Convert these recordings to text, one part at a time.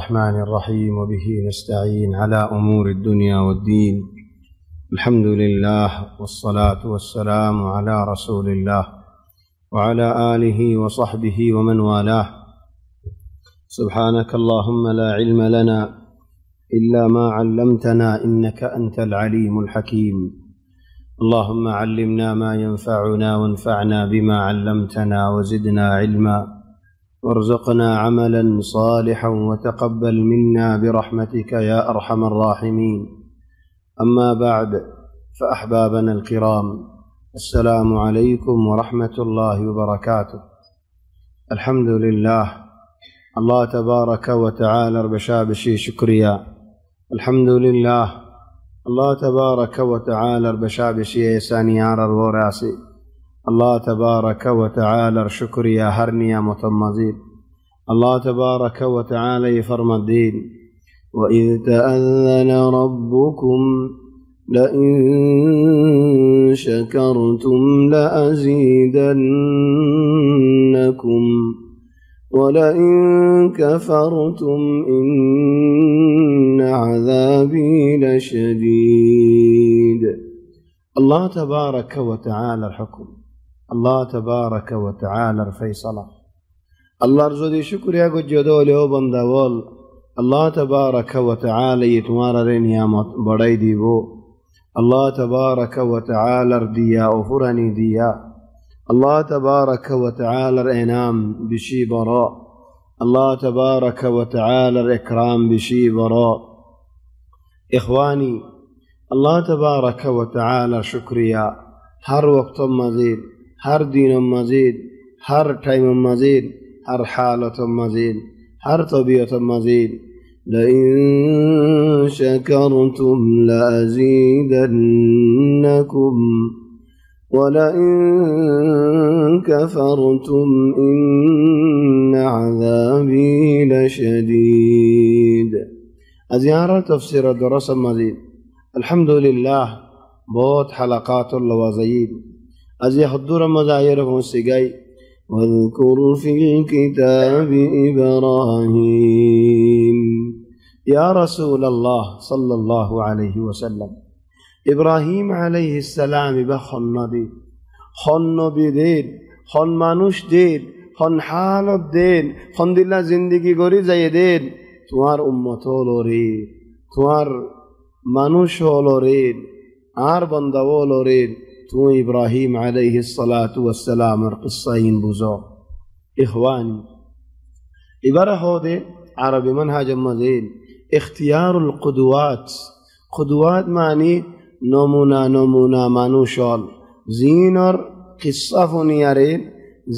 الرحمن الرحيم وبه نستعين على أمور الدنيا والدين. الحمد لله والصلاة والسلام على رسول الله وعلى آله وصحبه ومن والاه. سبحانك اللهم لا علم لنا إلا ما علمتنا إنك أنت العليم الحكيم. اللهم علمنا ما ينفعنا وانفعنا بما علمتنا وزدنا علما وارزقنا عملا صالحا وتقبل منا برحمتك يا أرحم الراحمين. أما بعد، فأحبابنا الكرام، السلام عليكم ورحمة الله وبركاته. الحمد لله، الله تبارك وتعالى بشابشي شكريا. الحمد لله، الله تبارك وتعالى بشابشي سانيار الوراسي. الله تبارك وتعالى شكريا هرنيا متمزيد. الله تبارك وتعالى فرمدين: وإذ تأذن ربكم لئن شكرتم لأزيدنكم ولئن كفرتم إن عذابي لشديد. الله تبارك وتعالى الحكم، الله تبارك وتعالى الفيصلة. الله رزقي شكريا جدولي وبندوال. الله تبارك وتعالى يتمارر نعمت بڑائی دیبو. الله تبارك وتعالى رديا وفرني ديا. الله تبارك وتعالى الإنام بشي براء. الله تبارك وتعالى الإكرام بشي براء. إخواني، الله تبارك وتعالى شكريا هر وقت مزيد، هر دين مزيد، هر تيم مزيد، هر حالة مزيد، هر طبيعة مزيد. لئن شكرتم لأزيدنكم ولئن كفرتم إن عذابي لشديد. أزيارة تفسير دراسة مزيد. الحمد لله، बहुत حلقات اللوازيد أزي حضور مزايرهم السجاي. واذكر في الكتاب إبراهيم. يا رسول الله صلى الله عليه وسلم، إبراهيم عليه السلام بخن نبي، خن نبي دين، خن مانوش دين، خن حالت دين، خن دل زندگی گوری زي دين. توار امتو لوري، توار মানুষ হলো রে, আর বান্দা হলো রে, তুমি ইব্রাহিম আলাইহিস সালাতু ওয়াস সালামের কিসসাইন বুঝো। ইখওয়ানি, ইবারা হদে আরবি منهج مزيد اختيار القدوات. قدوات معنی نمونه মানুষ হল জিনর কিসসা ফনিয়ারে,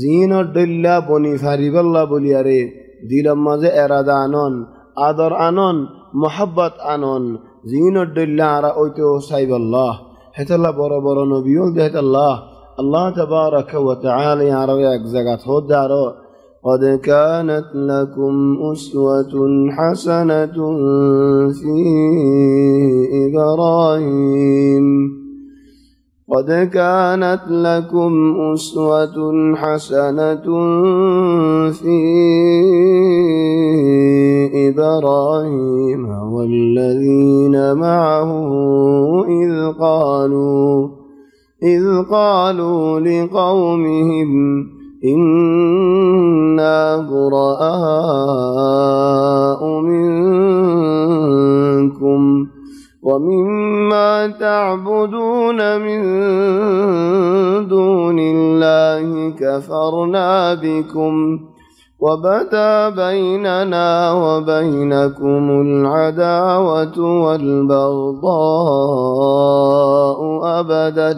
জিনর দল্লা বনি ফারিবাল্লাহ বলিয়ারে, দিলম মাঝে এরাদা আনন, আদর আনন, মোহাব্বত আনন, زين الدلّة على أوتو سايب الله. حتى الله برا نبيول دهت الله. الله تبارك وتعالى يا رويك زكاة هود دارو. قد كانت لكم أسوة حسنة في إبراهيم. قد كانت لكم أسوة حسنة في إبراهيم والذين معه إذ قالوا لقومهم إنا براء منكم ومما تعبدون من دون الله كفرنا بكم وبدا بيننا وبينكم العداوة والبغضاء أبدا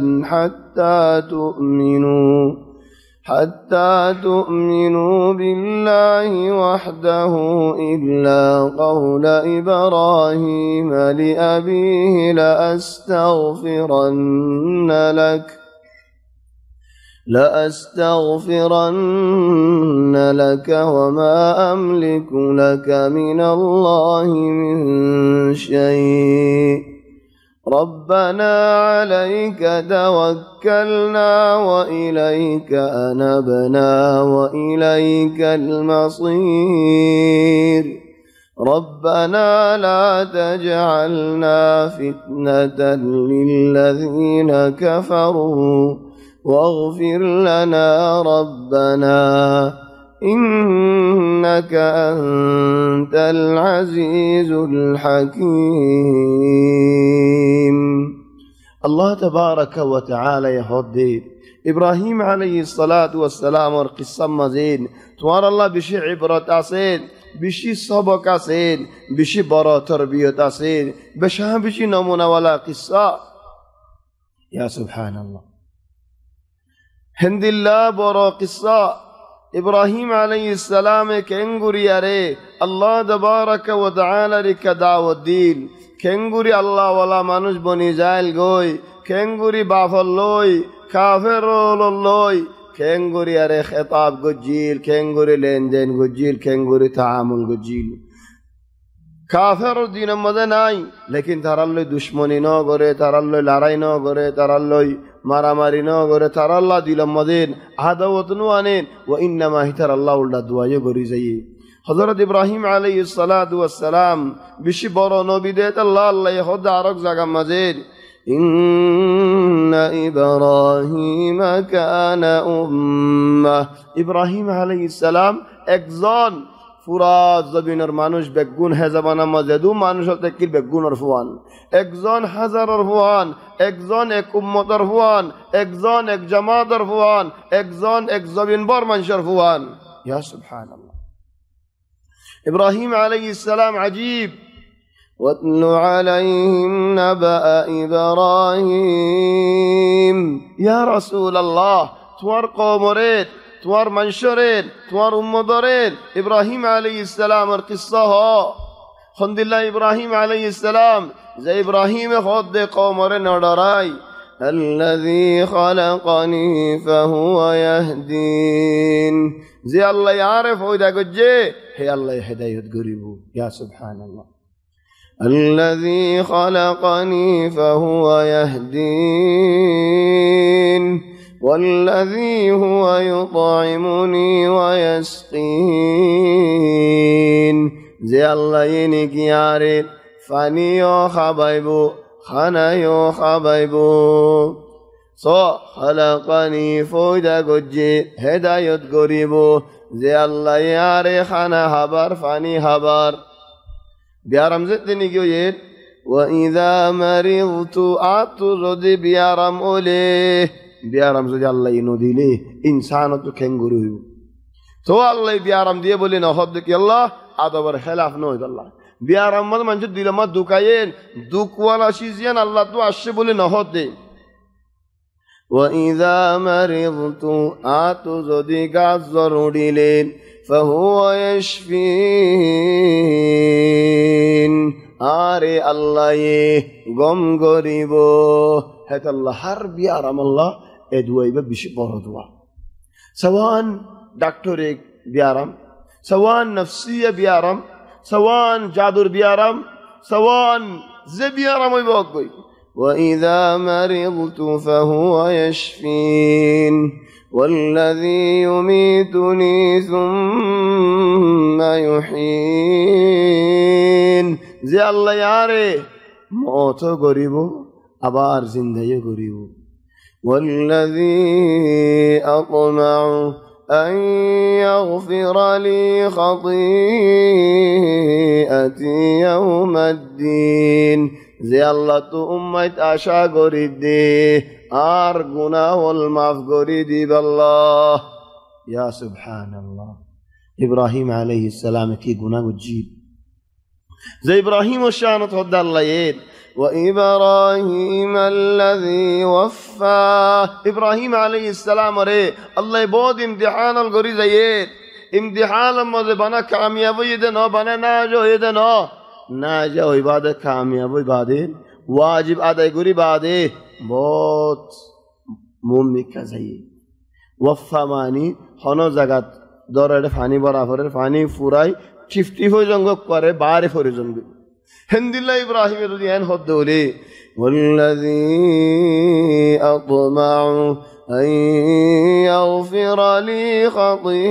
حتى تؤمنوا بالله وحده إلا قول إبراهيم لأبيه لأستغفرن لك وما أملك لك من الله من شيء ربنا عليك توكلنا وإليك أنبنا وإليك المصير ربنا لا تجعلنا فتنة للذين كفروا واغفر لنا ربنا إنك أنت العزيز الحكيم. الله تبارك وتعالى يهدي إبراهيم عليه الصلاة والسلام اور قصة مزين توار الله بشي عبرت آسين بشي سبق آسين بشي برا تربيت آسين بشي نمونا ولا قصة. يا سبحان الله هند الله برا قصة إبراهيم عليه السلام كنغوري أري الله تبارك وتعالى رك دعوة الدين كنغوري الله ولا منوش بني زائل غوي كنغوري بافلوي كافر رولوي كنغوري أري خطاب گجيل كنغوري لندن گجيل كنغوري تعامل گجيل كافر دين مدناي لكن ترى دشمني نو غري ترى لڑائی نو غري ترى মারামারি ন করে তার আল্লাহ দিলাম মদিন আদাওয়াত নু আনেন ওয়া ইন্নামা হিতার আল্লাহ উল্টা দুআয়ে গরি যাই হযরত ইব্রাহিম আলাইহিস সালাতু ওয়াস সালাম বেশি বড় নবী দেত আল্লাহ আল্লাহ হদ আরক জায়গা মাঝে ইন্না ইব্রাহিম কানা উম্মাহ ইব্রাহিম আলাইহিস সালাম একজন পুরা জমিনের মানুষ বেগুন হে জামানা মাঝেদু মানুষ তেকির বেগুনের ফুয়ান একজন হাজারের ফুয়ান একজন এক উম্মতের ফুয়ান একজন এক জামাতের ফুয়ান একজন এক জমিন বর মানুষের ফুয়ান। ইয়া সুবহানাল্লাহ ইব্রাহিম আলাইহিস সালাম আজীব ওয়াতলু আলাইহিম নাবা ইব্রাহিম ইয়া রাসূলুল্লাহ তোমার কওমের তোমার মানুষের তোমার উম্মতের ইব্রাহিম আলাইহিস সালামের কিসসা হ খন্দিল্লাহ ইব্রাহিম আলাইহিস সালাম যে ইব্রাহিম খোদ দে কওমের নডরাই আল্লাযী খালাকানি ফাহুয়া ইয়াহদিন যে আল্লাহ আরিফ হইদা গজে হে আল্লাহ হেদায়েত গরিব। ইয়া সুবহানাল্লাহ আল্লাযী খালাকানি ফাহুয়া ইয়াহদিন والذي هو يطعمني ويسقين যে আল্লাহ ইনি কি আরে পানিও খাবাইবো খানায়ও খাবাইবো সো খালাকানি ফয়দা গজ্জে হেদায়েত করিব যে আল্লাহ আরে খানা হাবার পানি হাবার বিয়ারাম যে তিনি কি হইল ওয়া ইযা মারিদতু আতু যদি বিয়ারাম ওলে বিয়ারাম যদি আল্লাহ ইনো দিলে ইনসান তো খেঙ্গুরি হইব তো আল্লাহ বিয়ারাম দিয়ে বলি না হদ কি আল্লাহ আদবের খেলাফ নয় আল্লাহ বিয়ারাম মানে মানুষ দিলে মা দুকায়েন দুকওয়ালা সিজিয়ান আল্লাহ তো আসছে বলে না হদ দে ওয়া ইযা মারিদতু আতু যদি গাছ জরুরিলেন ফাহুয়া ইয়াশফিন আরে আল্লাহ গম গরিব হেত আল্লাহ হার বিয়ারাম আল্লাহ এ দুয়াইবা বেশি বড় দোয়া সওয়ান ডাক্তারিক বিয়ারাম সওয়ান নফসিয়া বিয়ারাম সওয়ান জাদুর বিয়ারাম সওয়ান যে বিয়ারাম হইব কই وإذا مرضت فهو يشفين والذي يميتني ثم يحيين যে আল্লাহ ইয়ারে মত গরিব আবার জিন্দায়ে গরিব والذي أطمع أن يغفر لي خطيئتي يوم الدين যে আল্লাহ তো উম্মত আশা করি দে আর গুনাহ হল মাফ করি দিব আল্লাহ। ইয়া সুবহানাল্লাহ ইব্রাহিম আলাইহিস সালাম কি গুনাহ গজিব যে ইব্রাহিম ও শানত হদ আল্লাহ এর وإبراهيم الذي وفى إبراهيم عليه السلام রে আল্লাহ বহুত ইমতিহান করি যায় ইমতিহান মধ্যে বানা কামিয়াব হইতে না বানা না হইতে না না যা ইবাদত কামিয়াব ইবাদত ওয়াজিব আদায় করি বাদে বহুত মুমিন কাজাই ওয়াফা মানি হন জাগাত দরে পানি বরাবরের পানি ফুরাই 50 হই জঙ্গ করে বারে ফরি জঙ্গ হিন্দিল্লাহ ইব্রাহিম যদি এন হদ দৌলে والذي أطمع أن يغفر لي خطيئتي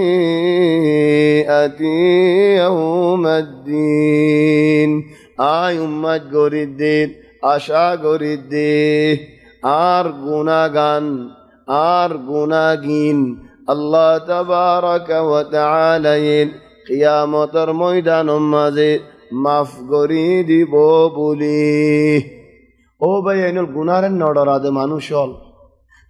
يوم الدين آي উম্মত গরিব দিন আশা করি দে আর গুনাহগান আল্লাহ তাবারাকা ওয়া তাআলা কিয়ামতের ময়দানের মাঝে মাফ করি দিব বলি ও ভাই এনল গুনাহের নডরাদে মানুষ হল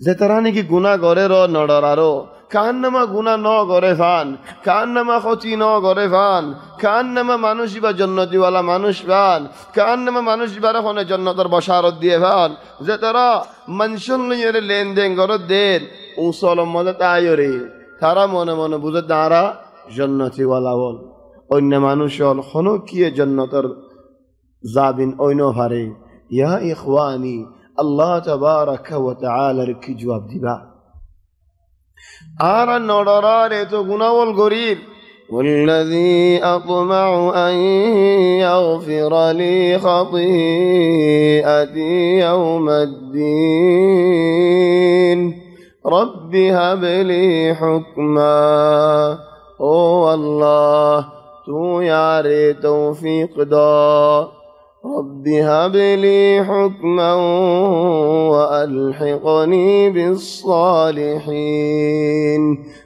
যে তারা নাকি গুনাহ করে নডরারো কান্নামা গুনাহ ন করে ফান কান্নামা ক্ষতি ন করে ফান কান্নামা মানুষ বা জান্নাতিওয়ালা মানুষ ফান কান্নামা মানুষ বারে হনে জান্নাতের বশারত দিয়ে ফান যে তারা মানুষের লইরে লেনদেন করে দেন উসল মদে তাইরে তারা মনে মনে বুঝে তারা জান্নাতিওয়ালা হল অন্য মানুষ হল হনো কি জান্নাতের যাবিন অন্য ভারে ইয়া ইখওয়ানি আল্লাহ তাবারাকা ওয়া তাআলা কি জবাব দিবা আর নডরার এত গুনাহল গরিব والذي أطمع أن يغفر لي خطيئتي يوم الدين رب هب لي حكما أو الله تو يار توفيق دا رب هب لي حكما وألحقني بالصالحين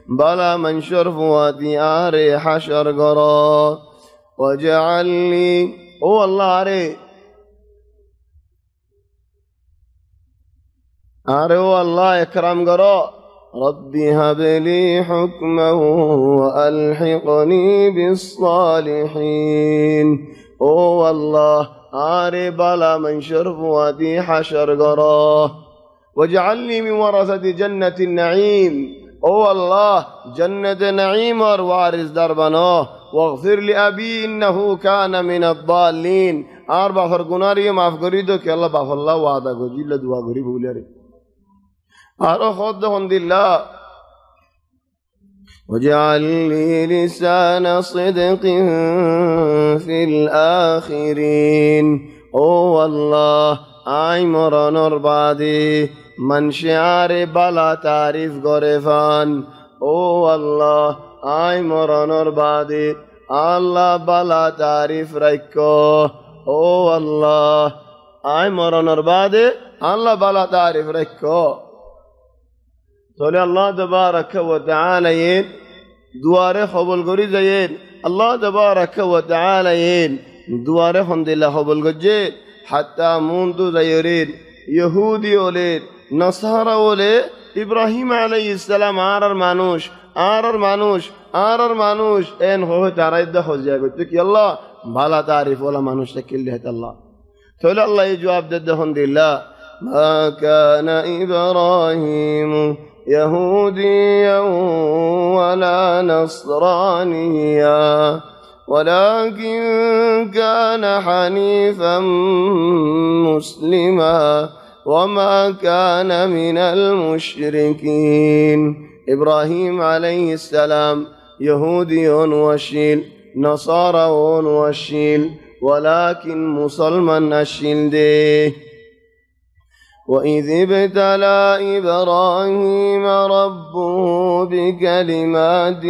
بلا من شرف وديار حشر قرا واجعل لي هو الله أري هو الله إكرام قرا رب هب لي حكما وألحقني بالصالحين هو الله آري بلا من شرف وادي حشر قراه واجعل لي من ورثة جنة النعيم هو الله جنة نعيم وارث دربناه واغفر لأبي إنه كان من الضالين أربع فرقناري معف قريدو كي الله بافر الله وعدا قجيل دعا قريب وليري أرى خد هند الله واجعل لي لسان صدق في الآخرين هو الله آي مرانور بعدي من شعار بلا تعريف غرفان هو الله آي مرانور بعدي الله بلا تعريف ريكو هو الله آي مرانور بعدي الله بلا تعريف ريكو تولي الله تبارك وتعالى دواره قبول করি যায়েন আল্লাহ تبارك وتعالى دواره حمد الله قبول করছে حتى منذ যায়রেন ইহুদি ওলে নসারা ওলে ইব্রাহিম আলাইহিস সালাম আর মানুষ এন হয় তারাইদা হজা করতে কি আল্লাহ ভালো তারিফ ওলা মানুষটা কিল্লি হত আল্লাহ তাহলে আল্লাহ এই জবাব দেন আলহামদুলিল্লাহ মা কানা ইব্রাহিম يهوديا ولا نصرانيا ولكن كان حنيفا مسلما وما كان من المشركين إبراهيم عليه السلام يهودي وشيل نصارى وشيل ولكن مسلمان أشيل ديه وإذ ابتلى إبراهيم ربه بكلمات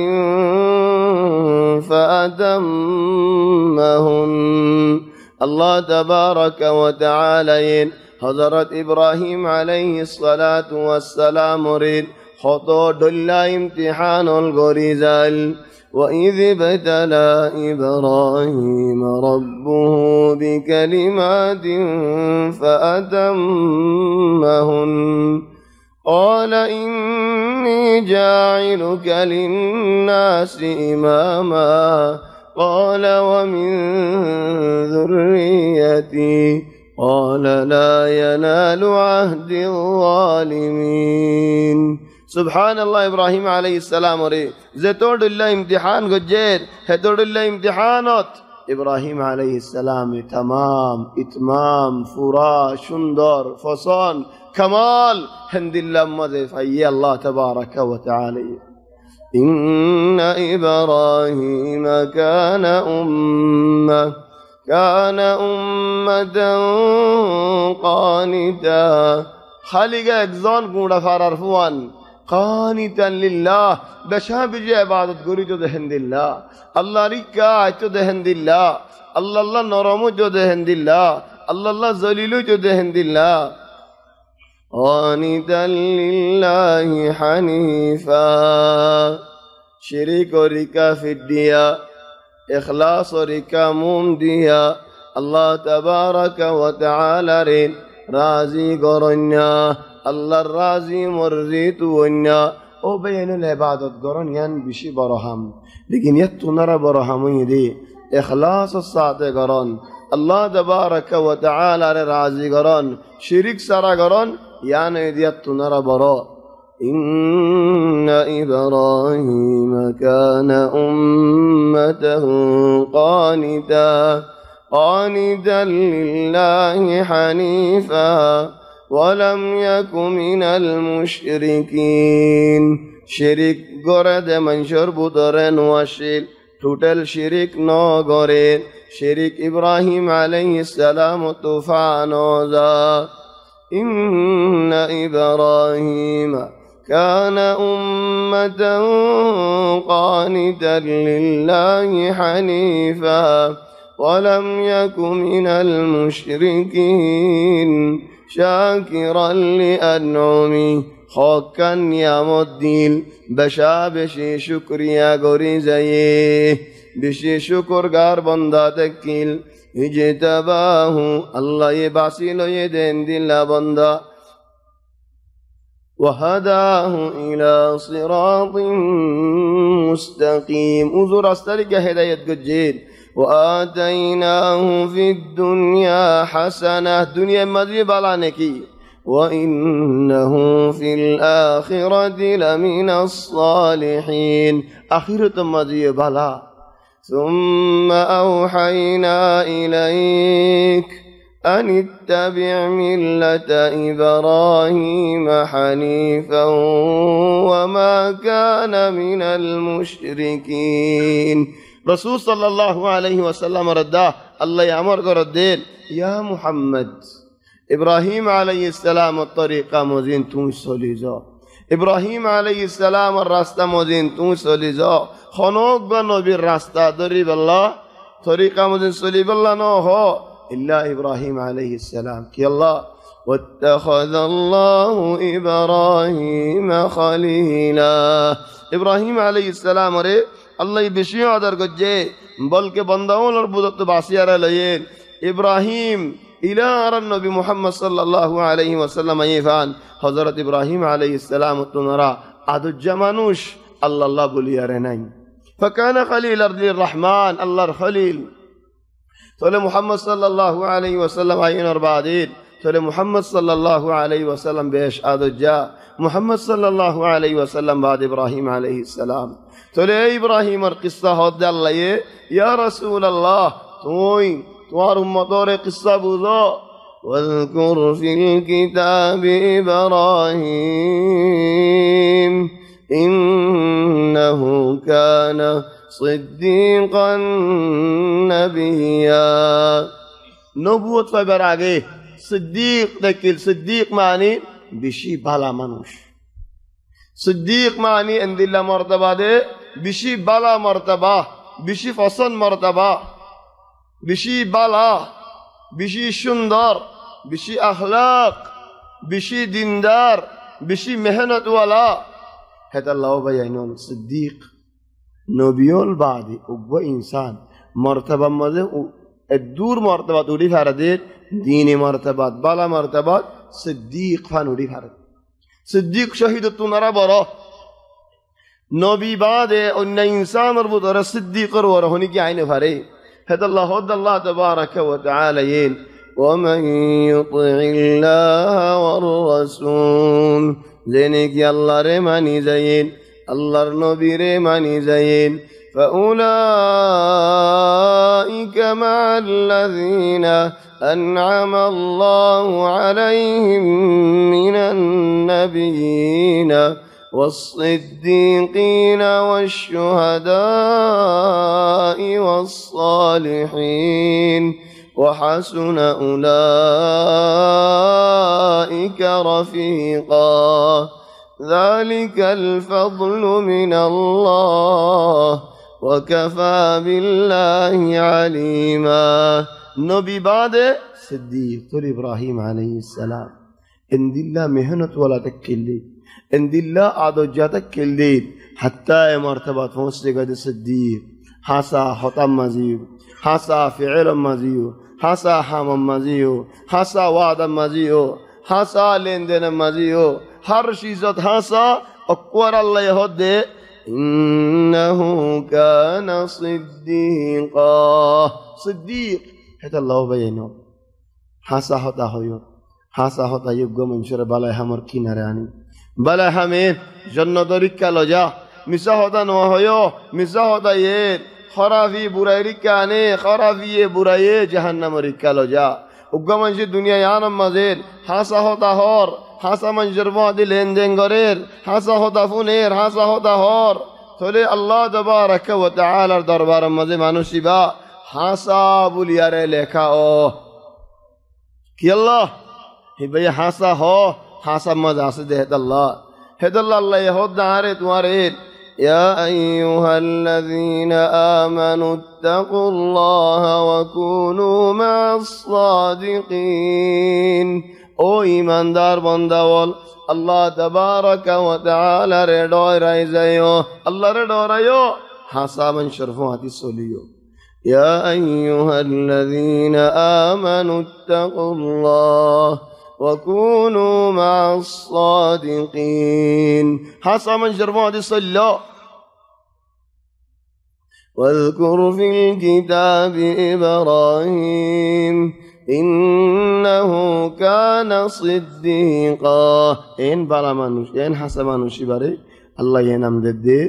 فأتمهن الله تبارك وتعالى حضرت إبراهيم عليه الصلاة والسلام ريد خطو دلا امتحان الغريزال وإذ ابتلى إبراهيم ربه بكلمات فأتمهن قال إني جاعلك للناس إماما قال ومن ذريتي قال لا ينال عهد الظالمين سبحان الله إبراهيم عليه السلام زتود الله امتحان قجير هتود الله امتحانات إبراهيم عليه السلام تمام إتمام فرا شندر فصان كمال هند الله مذف أي الله تبارك وتعالى إن إبراهيم كان أمة قانتا খালিগা একজন গুঁড়া ফারার ফুয়ান কানিতান লিল্লাহ বেশা বিজে ইবাদত করি তো দেহেন দিল্লাহ আল্লাহ রিকা আইতো দেহেন দিল্লাহ আল্লাহ নরম তো দেহেন দিল্লাহ আল্লাহ জলিল তো দেহেন দিল্লাহ কানিতান লিল্লাহি হানিফা শিরিক রিকা ফিদিয়া ইখলাস রিকা মুম দিয়া আল্লাহ তাবারাকা ওয়া তাআলা রে রাজি গরন্যা আল্লাহর রাজি মর্জি তুন্যা ও বেয়নুল ইবাদত গরন্যান বেশি বড়হাম লেকিন ইয়াত তুনারা বড়হাম ইদি ইখলাস সাথে গরন আল্লাহ তাবারাকা ওয়া তাআলা রে রাজি গরন শিরিক সারা গরন ইয়ান ইদিয়াত তুনারা বড় ইন্না ইব্রাহিম কানা উম্মাতাহু قانتا لله حنيفا ولم يك من المشركين শিরিক গরে দে মানুষের বুতরে নোয়াশিল টোটাল শিরিক ন গরে শিরিক ইব্রাহিম আলাইহিস সালাম তুফান যা ইন্না ইব্রাহিম كان أمة قانتا لله حنيفا ولم يك من المشركين شاكرا لأنعمه خاكا نعم الدين بشا بشي شكريا غوري زيه بشي شكر غار بندا تكيل اجتباه الله يباسي له يدين دل بندا وهداه إلى صراط مستقيم أزور أسترك هداية جيد وآتيناه في الدنيا حسنة دنيا مدري بلانكي وإنه في الآخرة لمن الصالحين آخرة مدري بلا ثم أوحينا إليك أن اتبع ملة إبراهيم حنيفا وما كان من المشركين رسول صلى الله عليه وسلم ردا الله يأمر ردين يا محمد إبراهيم عليه السلام الطريقة مزين تونسوليزا إبراهيم عليه السلام الراستا مزين تونسوليزا خنوق بنبي الراستا دريب الله طريقة مزين سوليب الله نوهو إلا إبراهيم عليه السلام كي الله واتخذ الله إبراهيم خليلا إبراهيم عليه السلام ري الله بشي عدر قجي بلك بندون البدت باسيار لين إبراهيم إلى النبي محمد صلى الله عليه وسلم يفعل حضرت إبراهيم عليه السلام تنرى عدو الجمانوش الله بليارنين فكان خليل الرحمن الله الخليل تولي محمد صلى الله عليه وسلم عين أربعين تولي محمد صلى الله عليه وسلم بيش عدو جاء محمد صلى الله عليه وسلم بعد إبراهيم عليه السلام تولي إبراهيم القصة هدى الله يا رسول الله توار أمطور قصة بذا واذكر في الكتاب إبراهيم إنه كان صديقا نبيا نبوت فبراغي صديق دكيل صديق معني بشي بالا منوش صديق معني عند الله مرتبة ده بشي بالا مرتبة بشي فصن مرتبة بشي بالا بشي شندار بشي أخلاق بشي ديندار بشي مهنة ولا هذا الله بيانون صديق نبيول بعدي أبو إنسان مرتبة ماذا الدور مرتبة تولي فردير ديني مرتبة بالا مرتبة صديق فانولي فرد صديق شهيد تنرى برا نبي بعد أن إنسان ربطر صديق ورهوني كي عين فري هذا الله تبارك وتعالى ين ومن يطع الله والرسول زينك يالله رماني زين الله النبي رماني زين فأولئك مع الذين أنعم الله عليهم من النبيين والصديقين والشهداء والصالحين وحسن أولئك رفيقا ذلك الفضل من الله وكفى بالله عليما نبي بعد صديق تر إبراهيم عليه السلام إن الله مهنة ولا تكلي إن الله عدو تكلي حتى مرتبة فوسقة صديق حسا حطم مزيو حسا فعل مزيو حسا حمم مزيو حسا وعد مزيو حسا لندن مزيو ہر چیزت حسا اکور اللہ یہود إنه كان صديقا صديق هذا الله بينه حاسا هذا هو حاسا هذا يبغى منشر بالا همر كيناراني بالا همين جنة دوريك لجا مسا هذا نوهيو مسا هذا يه خرافي برايري كانه خرافي برايه جهنم ريك لجا يبغى منشر دنيا يانم مزيد حاسا هذا هور حاسا منشر وادي لندن غرير حاسا هذا فونير حاسا هذا هور تولي الله تبارك وتعالى دربار مزي مانوشي با حاسا بولياره لكا او كي الله هي حاسا هو حاسا مزا سده هد الله يهود داره تمہارے يا أيها الذين آمنوا اتقوا الله وكونوا مع الصادقين او ایماندار بنداول اللہ تبارک و تعالی رے ڈورائی زیو اللہ رے ڈورایو حاسا من شرفواتی سولیو یا ایوہا الذین آمنوا اتقوا اللہ وکونوا مع الصادقین حاسا من شرفواتی سولیو واذكر في الكتاب إبراهيم إنه كان صديقا إن بلا منوش إن حسب منوشي باري الله ينام ددي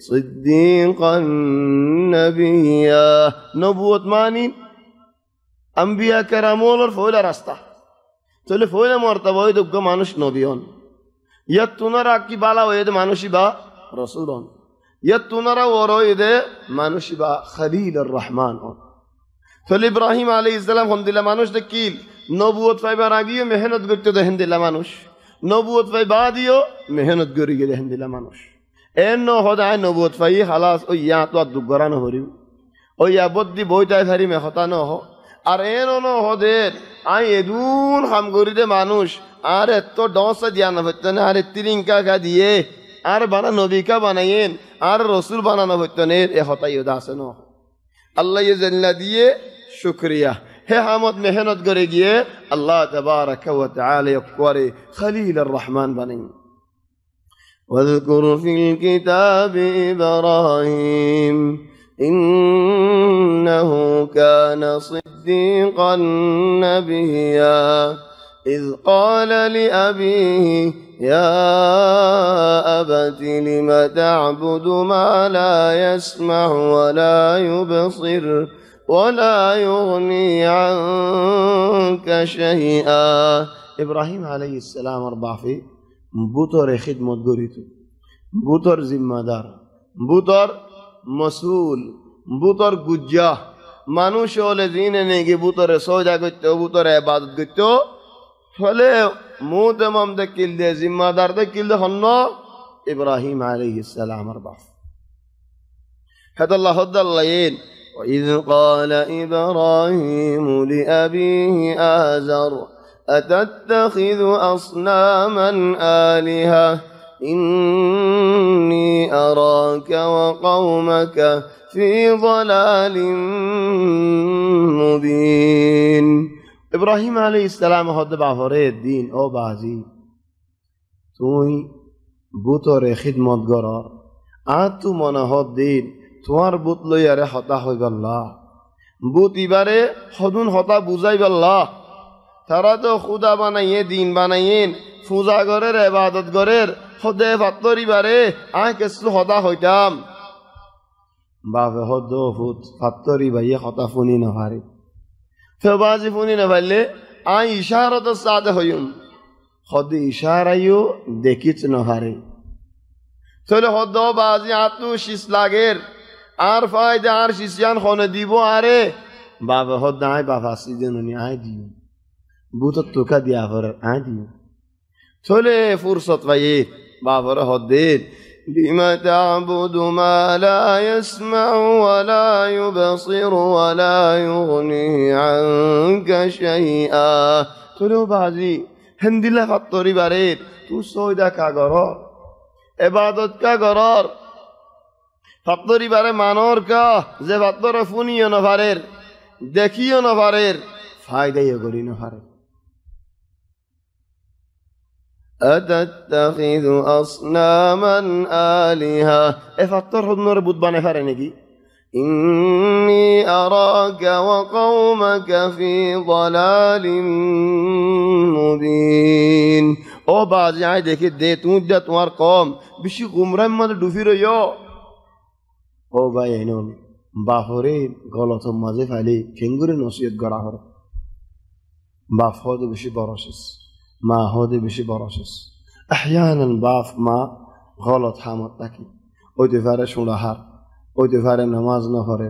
صديقا نبيا نبوت ماني أنبياء كرامول فولا راستا تولي فولا مرتبة يدوك منوش نبيون يتونر أكي بالا ويد منوشي با رسولون يتونر ورو يد منوشي با خليل الرحمن فلی ابراهیم علیه السلام هم دل مانوش دکیل نبوت فای براگیو مهنت گرفته دهن دل مانوش نبوت فای بعدیو مهنت گریه دهن دل مانوش این نه خدا نبوت فای خلاص او یا تو دوگران هریو او یا بدی بویتای فری مختا نه هو আর এন ন হদের আই এদুন খাম গরিদে মানুষ আর এত দশ দিয়া না হইতো না আর তিরিঙ্কা কা দিয়ে আর বানা নবিকা বানাইন আর রসুল বানানো হইতো না এ হতাই আছে ন আল্লাহ ये जन्नत दिए शुक्रिया है हमद मेहनत करेगी अल्लाह तबारक व तआला यकरे खलील الرحمن बने واذكر في الكتاب إبراهيم إنه كان صديقا نبيا إذ قال لأبيه يا أبت لم تعبد ما لا يسمع ولا يبصر ولا يغني عنك شيئا إبراهيم عليه السلام أربع في بطر خدمة قريته بطر ذمدار بطر مسؤول بطر گجا মানুষ হলে দিনে নেগে বুতরে সওজা করতে বুতরে ইবাদত করতে ফলে মুতমাম দে কিল দে জিম্মাদার দে কিল দে হন্ন ইব্রাহিম আলাইহিস সালাম আরবা হাদাল্লাহ হাদাল্লাহিন وإذ قال إبراهيم لأبيه آزر أتتخذ أصناما آلهة إني أراك وقومك في ضلال مبين إبراهيم عليه السلام هذا بعفره الدين أو بعزي توي بوتور خدمت قرار آتو منهاد الدين توار بوتلو ياره خطا خوي بالله بوتي باره خدون خطا بوزاي بالله ترى تو خدا بنايه دين بنايين فوزا غرر عبادت غرر خدا فطوري باره كسلو خطا خويتام بابه هدو فوت فطوري بيه خطا فوني نفاري فبازي فوني نفالي إشارة السادة هيوم خد إشارة يو دكيت نفاري تولي خدو بازي عطو شيس لاغير আর ফায়দা আর শিশিয়ান খনে দিব আরে বাবা হদ আয় বাবা সিজনুনি আয় দিও বুত তোকা দিয়া ভরে আয় দিও চলে ফুরসত পাইয়ে বাবার হদ্দের لم تعبد ما لا يسمع ولا يبصر ولا يغني عنك شيئا তোরেও বাজি হেন্দিলা ফাত্তরি বারে তুই সৈদা কা গরর এবাদত কা গরর ফাত্তরি বারে মানর কা যে ফাত্তরে ফুনিও নভারের দেখিও নভারের ফায়দাইও করি নভারের أتتخذ أصناما آلهة ফাত্তর হদনরে বুধ বানে ফারে নাকি إني أراك وقومك في ضلال مبين ও বাজি আয় দেখে দে তুই যা তোমার কম বেশি গুমরাম মধ্যে ডুবি রইও ও ভাই এনন বাহরে গলত মাঝে ফালি কেঙ্গুরে নসিহত গড়া হরে বাপ হদে বেশি বরসিস মা হদে বেশি বরসিস আহয়ানান বাপ মা গলত হামত তাকি ওইতে পারে সুড়াহার ওইতে পারে নামাজ না করে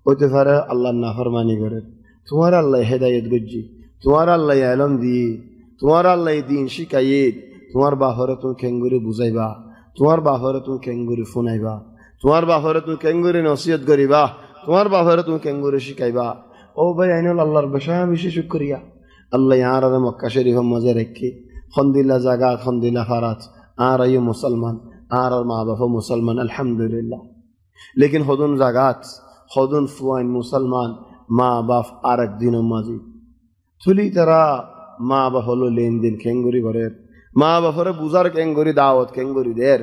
ওইতে পারে আল্লাহর নাফরমানি করে তোমার আল্লাহ হেদায়েত গজ্জি তোমার আল্লাহ আলম দিয়ে তোমার আল্লাহ দিন শিখাইয়ে তোমার বাহরে তুমি কেঙ্গুরি বুঝাইবা তোমার বাহরে তুমি কেঙ্গুরি ফুনাইবা তোমার বাহরে তুমি কেঙ্গুরি নসিহত করিবা তোমার বাহরে তুমি কেঙ্গুরি শিখাইবা ও ভাই আইনুল আল্লাহর বেশি শুকরিয়া আল্লাহ আর মক্কা শরীফ মজে রেখে খন্দিলা জাগা খন্দিলা ফারাত আর আইও মুসলমান আর মা বাবা মুসলমান আলহামদুলিল্লাহ লেকিন হদুন জাগাত হদুন ফুয়াইন মুসলমান মা বাপ আর একদিন মাঝি থুলি তারা মা বাপ হলো লেনদেন কেঙ্গুরি ঘরের মা বাপরে বুঝার কেঙ্গুরি দাওয়াত কেঙ্গুরি দের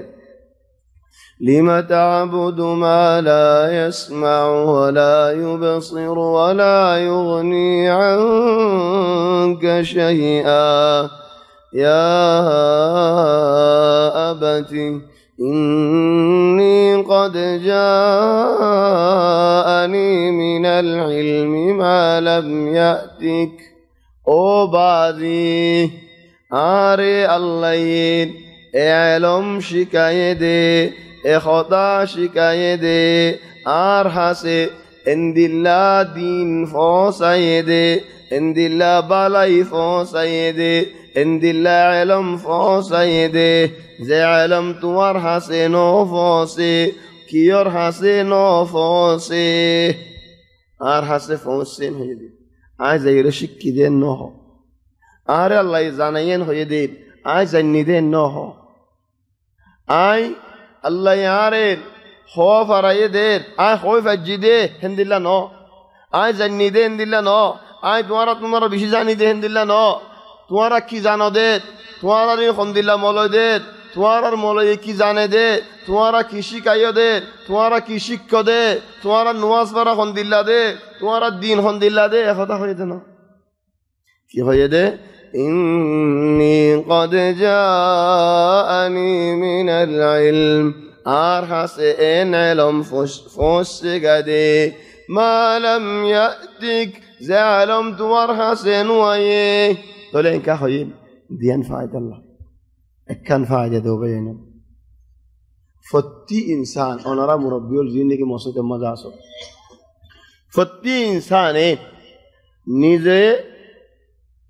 لم تعبد ما لا يسمع ولا يبصر ولا يغني عنك شيئا يا أبت إني قد جاءني من العلم ما لم يأتك ও বাজি আরে আল্লাহ এলম শিখায়ে দে এ খোদা শিখায়ে দে আর হাসে এন্দিল্লা দিন ফসায়ে দে এন্দিল্লা বালাই ফসায়ে দে এন্দিল্লা এলম ফসায়ে দে যে এলম তোমার হাসে ন ফসে কিয়র হাসে ন ফসে আর হাসে ফসেন হয়ে দে আয় যাইরে শিক্ষি দেন ন হ আরে আল্লাহ জানাইয়েন হয়ে দে আয় জানি দেন ন হ আয় আল্লাহ আরে হ ফারাইয়ে দে আয় হই ফাজি দে হেন্দিল্লা ন আয় জানি দে হেন্দিল্লা ন আয় তোমারা বেশি জানি দে হেন্দিল্লা ন তোমারা কি জানো দে তোমারা হন্দিল্লা মলয় দে তোমার মলয়ে কি জানে দে তোমারা কি শিখাইও দে তোমারা কি শিক্ষ দে তোমারা নুয়াজ পারা হন্দিল্লা দে তোমারা দিন হন্দিল্লা দে একথা হয়ে দে না কি হয়ে দে ইন্নী কদ জাআনি মিনাল ইলম আর হাসে এন ইলম ফসে গাদে মা লাম ইয়াতিক যা ইলম তোমার হাসে নুয়ে তাহলে একা হয়ে দিয়ান ফায়দা আল্লাহ একখান ফায়দা দেবে এনে প্রতি ইনসান ওনারা মুরব্বিউল জিন্দিগি মসজিদে মজা আসো প্রতি ইনসানে নিজে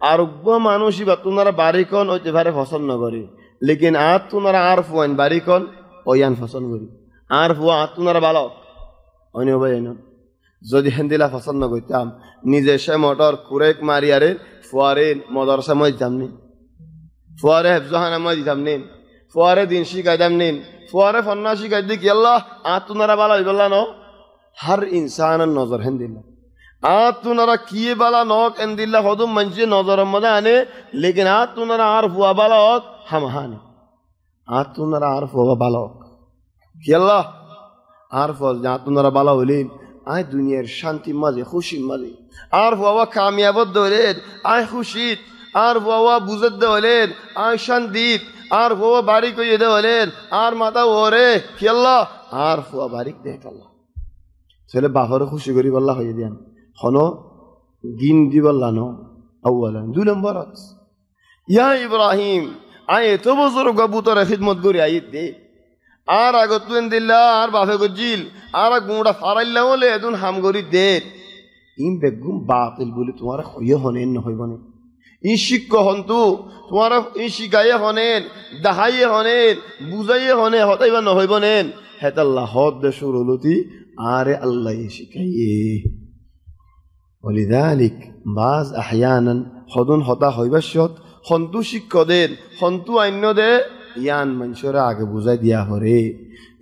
আরোগ্য মানুষই বা তোনারা বাড়িকন ওইতে ভারে পছন্দ করি লেকিন আর তোনারা আর ফুয়াইন বাড়িকন ওয়ান পছন্দ করি আর ফুয়া আর তোনারা ভালো অন্য ভাই যদি হেন্দিলা পছন্দ করতাম নিজে সে মোটর কুরেক মারিয়ারে ফুয়ারে মদরসা মই দিতাম নি ফুয়ারে হেফজহানা মই দিতাম নিন ফুয়ারে দিন শিখাইতাম নিন ফুয়ারে ফন্না শিখাই দি কি আল্লাহ আর তোনারা ভালো হইবল্লা ন হর ইনসানের নজর হেন্দিল্লা আর তোনারা কি বালা নক এন্দিল্লা হদুম মঞ্চে নজরের মধ্যে আনে লেকিন আর তোনারা আর ফুয়া বালা হক হামাহানে আর তোনারা আর ফুয়া বালা হক কি আল্লাহ আর ফুয়া যা তোনারা বালা হইলেন আয় দুনিয়ার শান্তি মাঝে খুশি মাঝে আর ফুয়া কামিয়াবত দৌলেন আয় খুশিত আর ফুয়া বুঝত দৌলেন আয় শান্তিত আর ফুয়া বাড়ি কইয়ে দৌলেন আর মাথা ওরে কি আল্লাহ আর ফুয়া বাড়ি দেখ আল্লাহ ছেলে বাপরে খুশি করি বল্লা হয়ে দিয়ান হনো গিন দি বল্লা ন আউয়ালান 2 নম্বর ইয়া ইব্রাহিম আয়ে তো বুজুর্গ বুতরে খিদমত করি আইত দে আর আগতুন দিল্লা আর বাফে গজিল আর গুড়া ফারাইল্লা বলে এদুন হাম করি দে این بگم باطل بولی تمہارا خویه هنین نهیبانه این شک هنتو تمہارا این شکایه هنین دهایه هنین بوزایه هنه هتای و نهیبانه هت الله حد دشورولوتی آره الله شکایه ولذلك بعض احيانا خودون هتا هیبه شد هنتو شک دین هنتو اینو ده یان منشور آگه بوزای دیا هره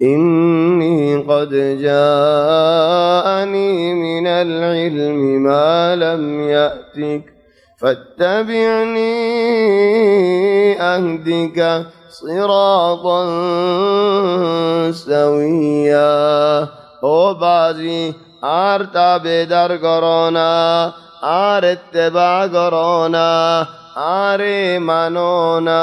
إني قد جاءني من العلم ما لم يأتك فاتبعني أهدك صراطا سويا او بازی آر تابدار کرونا آر اتباع کرونا آر مانونا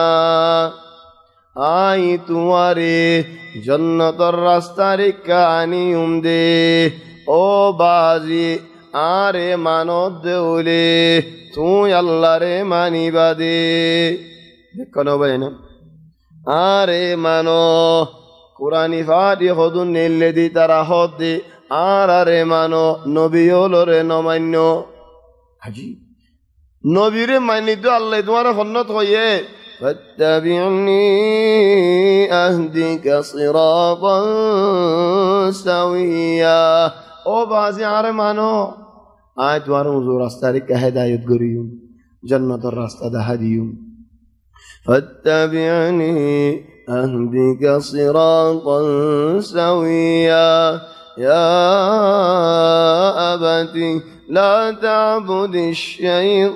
آئی تمہاری جنتر راستہ رکھانیم دے او بازی آرے مانو دولے تو اللہ رے مانی با دے دیکھنو بہنا آرے مانو قرآنی فاتی خودن نیلے دی ترہ خود دے آرے مانو نبیولو رے نمانو عجیب نبی رے مانی دو اللہ تمہارا خنت ہوئے فاتبعني أهدك صراطا سويا او بازی آره مانو آیت وارم زور راستاری که هدایت گریون جنت الراسته ده هدیون فاتبعني أهدك صراطا سويا يا أبتي لا تعبد الشيطان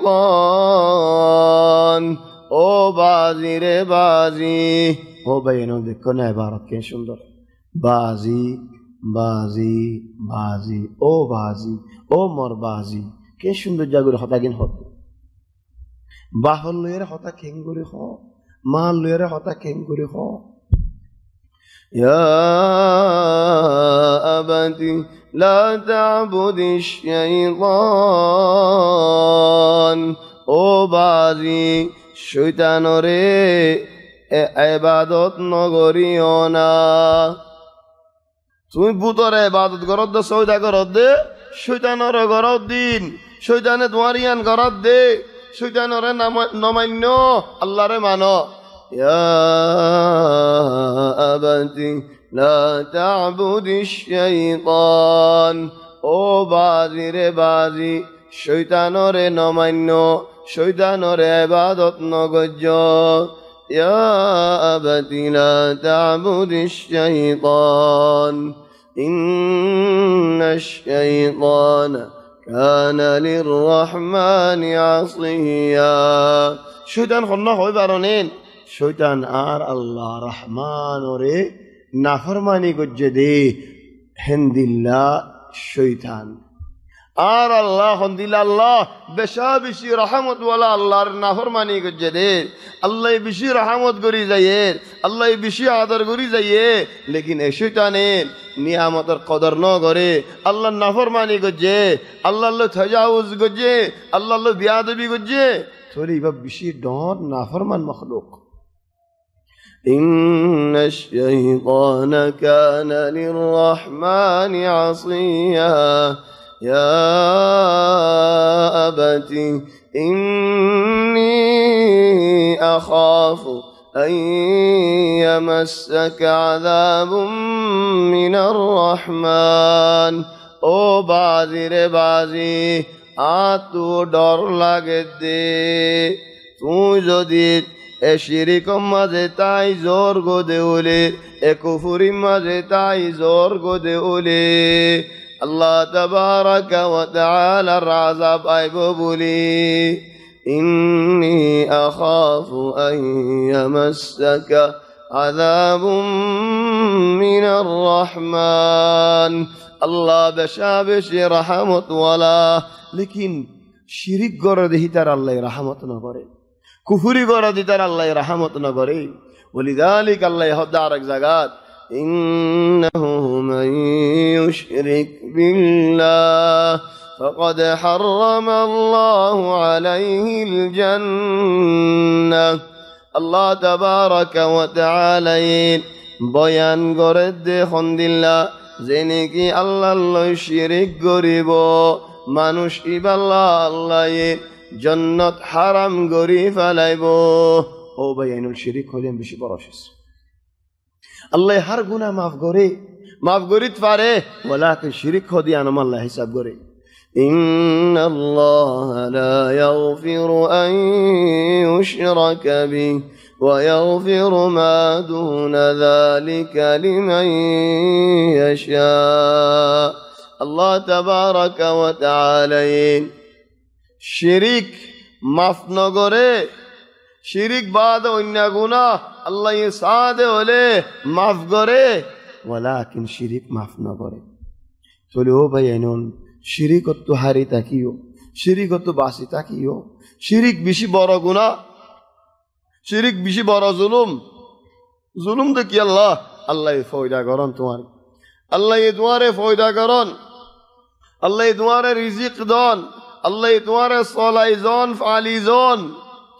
او بازی ره بازی او بینو دیکھو نا عبارت کے سندر بازی بازی بازی او بازی او مر بازی کے سندر جاگوری خطا گین خط باہر لویر خطا کھنگوری خو مال لویر خطا کھنگوری خو یا ابتی لا تعبد الشیطان او بازی শয়তানরে ইবাদত নগরিও না তুমি বুতরে ইবাদত করত দে সওদা করত দে শয়তানর করত দিন শয়তানে তোমার ইয়ান করত দে শয়তানরে নমান্য আল্লাহরে মানো ইয়া আবাতি লা তা'বুদিশ শাইতান ও বাজি রে বাজি শয়তানরে নমান্য শয়তানরে ইবাদত নগজ্য ইয়া আবাতি লা তা'বুদিশ শাইতান ইন্নাশ শাইতানা কানা লিররহমানি আসিয়া শয়তান খন্না হই পারনেন শয়তান আর আল্লাহ রহমানরে নাফরমানি গজ্জে দে হেন্দিল্লা শয়তান আর আল্লাহ হন্দিল আল্লাহ বেশা বেশি রহমত ওয়ালা আল্লাহর নাফরমানি গজ্জে দে আল্লাহ বেশি রহমত করি যাইয়ে আল্লাহ বেশি আদর করি যাইয়ে লেকিন এই শয়তানে নিয়ামতের কদর ন করে আল্লাহর নাফরমানি গজ্জে আল্লাহ তাজাউজ গজ্জে আল্লাহ বিয়াদবি গজ্জে থোড়ি বা বেশি ডর নাফরমান মখলুক إن الشيطان كان للرحمن عصيا يا أبتي إني أخاف أن يمسك عذاب من الرحمن أو بازي রে বাজি আতু ডর লাগে দে তুই যদি এ শিরিকম মাঝে তাই জোর গো দেউলে এ কুফুরি মাঝে তাই জোর গো দেউলে আল্লাহ তাবারাকা ওয়া তাআলার আযাব আইব বলি ইন্নী আখাফু আন ইয়ামাসসাকা আযাবুম মিনার রহমান আল্লাহ বেশা বেশি রহমত ওয়ালা লেকিন শিরিক গড়ে দেহি তার আল্লাহ রহমত না করে কুফরি গড়ে দি তার আল্লাহ রহমত না করে ওলিযালিক আল্লাহ হদার এক জায়গাত إنه من يشرك بالله فقد حرم الله عليه الجنة الله تبارك وتعالى بيان করদ খন্দিল্লা জেনে কি আল্লাহ শিরিক করিব মানুষ ইবাল্লাহ আল্লাহ জন্নত হারাম গরি ফেলাইব ও ভাই আইনুল শিরিক হইলেন বেশি বড় শেষ আল্লাহ হার গুনাহ মাফ করিতে পারে ওয়ালাকিন শিরিক হদি আনম আল্লাহ হিসাব করে إن الله لا يغفر أن يشرك به ويغفر ما دون ذلك لمن يشاء الله تبارك وتعالى শিরিক মাফ নগরে শিরিক বাদ অন্য গুনাহ আল্লাহ সাদে হলে মাফ করে ওয়ালাকিন শিরিক মাফ নগরে চলে ও ভাই আইনুল শিরিকত হারি তাকিও শিরিকত বাসি তাকিও শিরিক বেশি বড় গুনাহ শিরিক বেশি বড় জুলুম তো কি আল্লাহ ফয়দা করন তোমার আল্লাহ তোমারে ফয়দা করন আল্লাহ তোমারে রিজিক দন আল্লাহ তোমারে সলাইজন ফালিজন